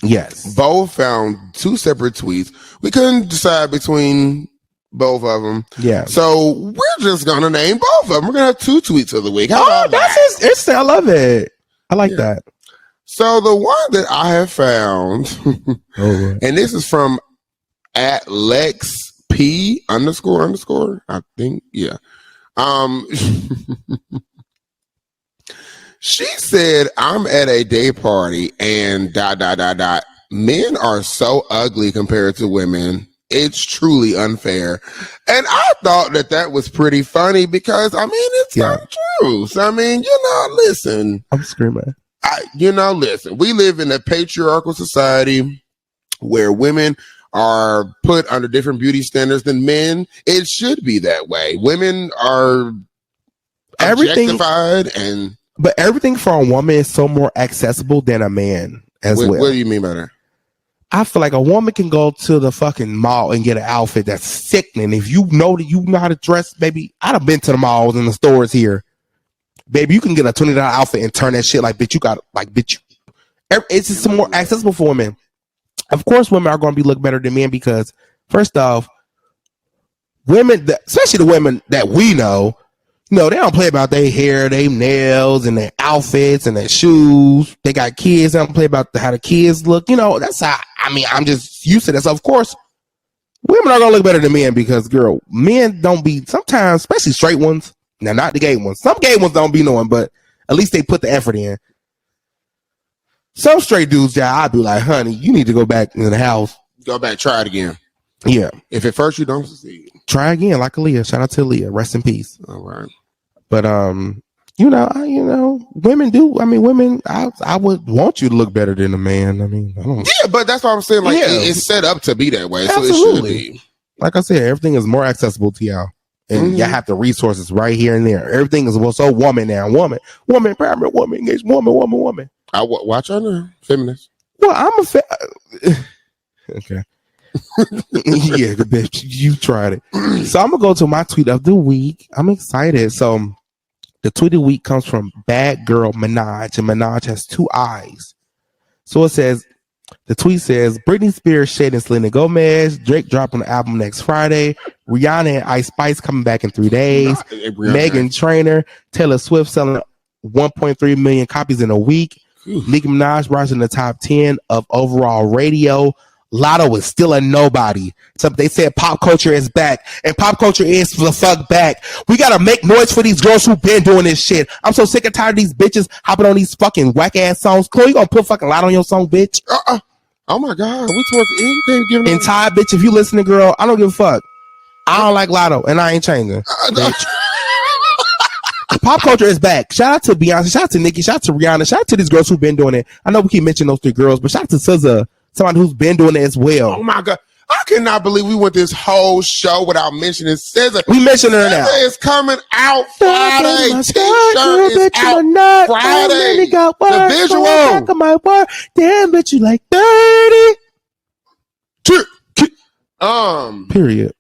yes, both found two separate tweets. We couldn't decide between Both of them. Yeah. So we're just gonna name both of them. We're gonna have 2 tweets of the week. How about that's that? interesting. I love it. I like that. So the one that I have found, and this is from at Lex P __. I think, yeah. She said, "I'm at a day party and ... Men are so ugly compared to women. It's truly unfair." And I thought that was pretty funny because, I mean, it's not true. So, I mean, listen. I'm screaming. Listen. We live in a patriarchal society where women are put under different beauty standards than men. It should be that way. Women are objectified But everything for a woman is so more accessible than a man as well. What do you mean by that? I feel like a woman can go to the fucking mall and get an outfit that's sickening. If you know how to dress, baby, I'd have been to the malls and the stores here. Baby, you can get a $20 outfit and turn that shit like, bitch, it's just more accessible for women. Of course, women are going to look better than men because, first off, women, especially the women that we know, they don't play about their hair, their nails, and their outfits and their shoes. They got kids. They don't play about how the kids look. That's how, I'm just used to that. So, of course, women are going to look better than men because, girl, men don't be, sometimes, especially straight ones. Now, not the gay ones. Some gay ones don't be knowing, but at least they put the effort in. Some straight dudes, I'd be like, honey, you need to go back in the house. Go back, try it again. Yeah. If at first you don't succeed, try again, like Aaliyah. Shout out to Aaliyah. Rest in peace. All right. But women do. I mean, women. I would want you to look better than a man. I mean, I don't. Yeah, but that's what I'm saying. Like, it's set up to be that way, Absolutely. So it should be. Like I said, everything is more accessible to y'all, and y'all have the resources right here and there. Everything is so woman now. Woman, empowerment, woman, engaged, woman. I watch on there, feminist. Well, I'm a okay. Yeah, bitch, you tried it. So I'm gonna go to my tweet of the week. I'm excited. So the tweet of the week comes from Bad Girl Minaj, and Minaj has 2 eyes. So it says, the tweet says, Britney Spears shading Selena Gomez, Drake dropping the album next Friday, Rihanna and Ice Spice coming back in 3 days, Meghan Trainor, Taylor Swift selling 1.3 million copies in a week, Nicki Minaj rising to the top 10 of overall radio. Lotto is still a nobody. So they said pop culture is back, and pop culture is the fuck back. We gotta make noise for these girls who've been doing this shit. I'm so sick and tired of these bitches hopping on these fucking whack ass songs. Chloe, you gonna put fucking Lotto on your song, bitch? Oh my god, we towards the end. You can't give and Ty, bitch, if you listening, girl, I don't give a fuck. I don't like Lotto, and I ain't changing. Pop culture is back. Shout out to Beyonce, shout out to Nicki, shout out to Rihanna, shout out to these girls who've been doing it. I know we keep mentioning those 3 girls, but shout out to SZA, somebody who's been doing it as well. Oh my god, I cannot believe we went this whole show without mentioning SZA. We mentioned her now. SZA is coming out Friday. T-shirt is out Friday. The visual. Back of my bar. Damn, bitch, you like 30. Period.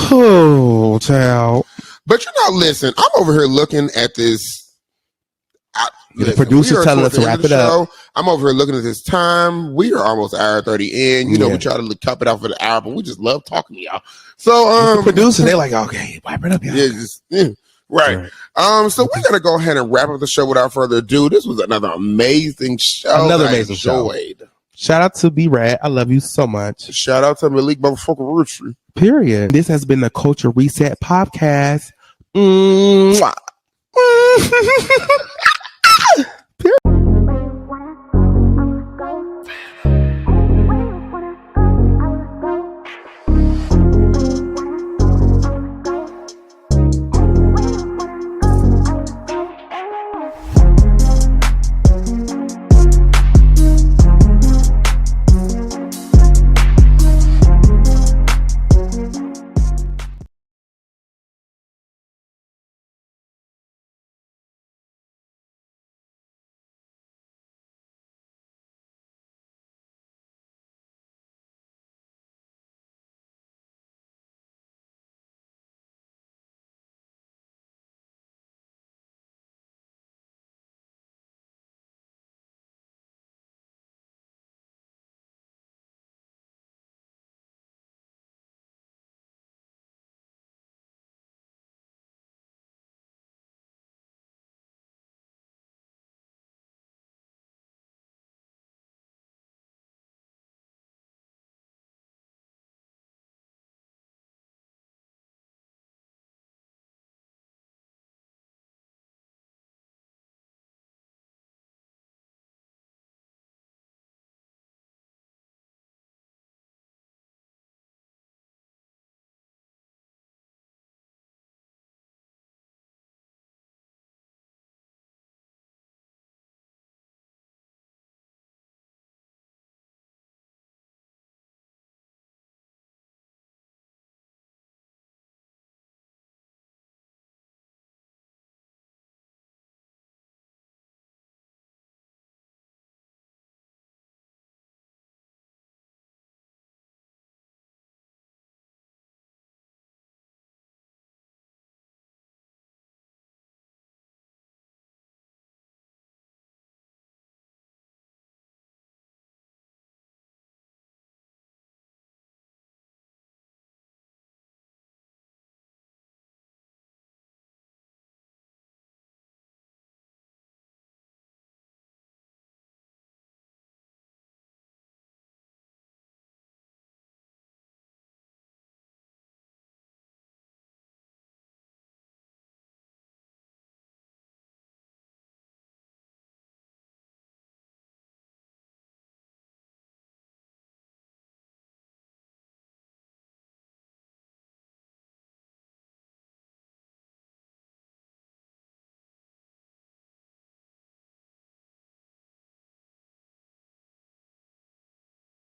Oh, child. But listen, I'm over here looking at this. The producer's telling us to wrap it up. I'm over here looking at this time. We are almost hour 30 in. We try to top it out for the hour, but we just love talking to y'all. So the producers, they're like, okay, wrap it up, y'all. Right. So we gotta go ahead and wrap up the show without further ado. This was another amazing show. Show. Shout out to B-Rad. I love you so much. Shout out to Malik motherfucker Richie. Period. This has been the Culture Reset Podcast.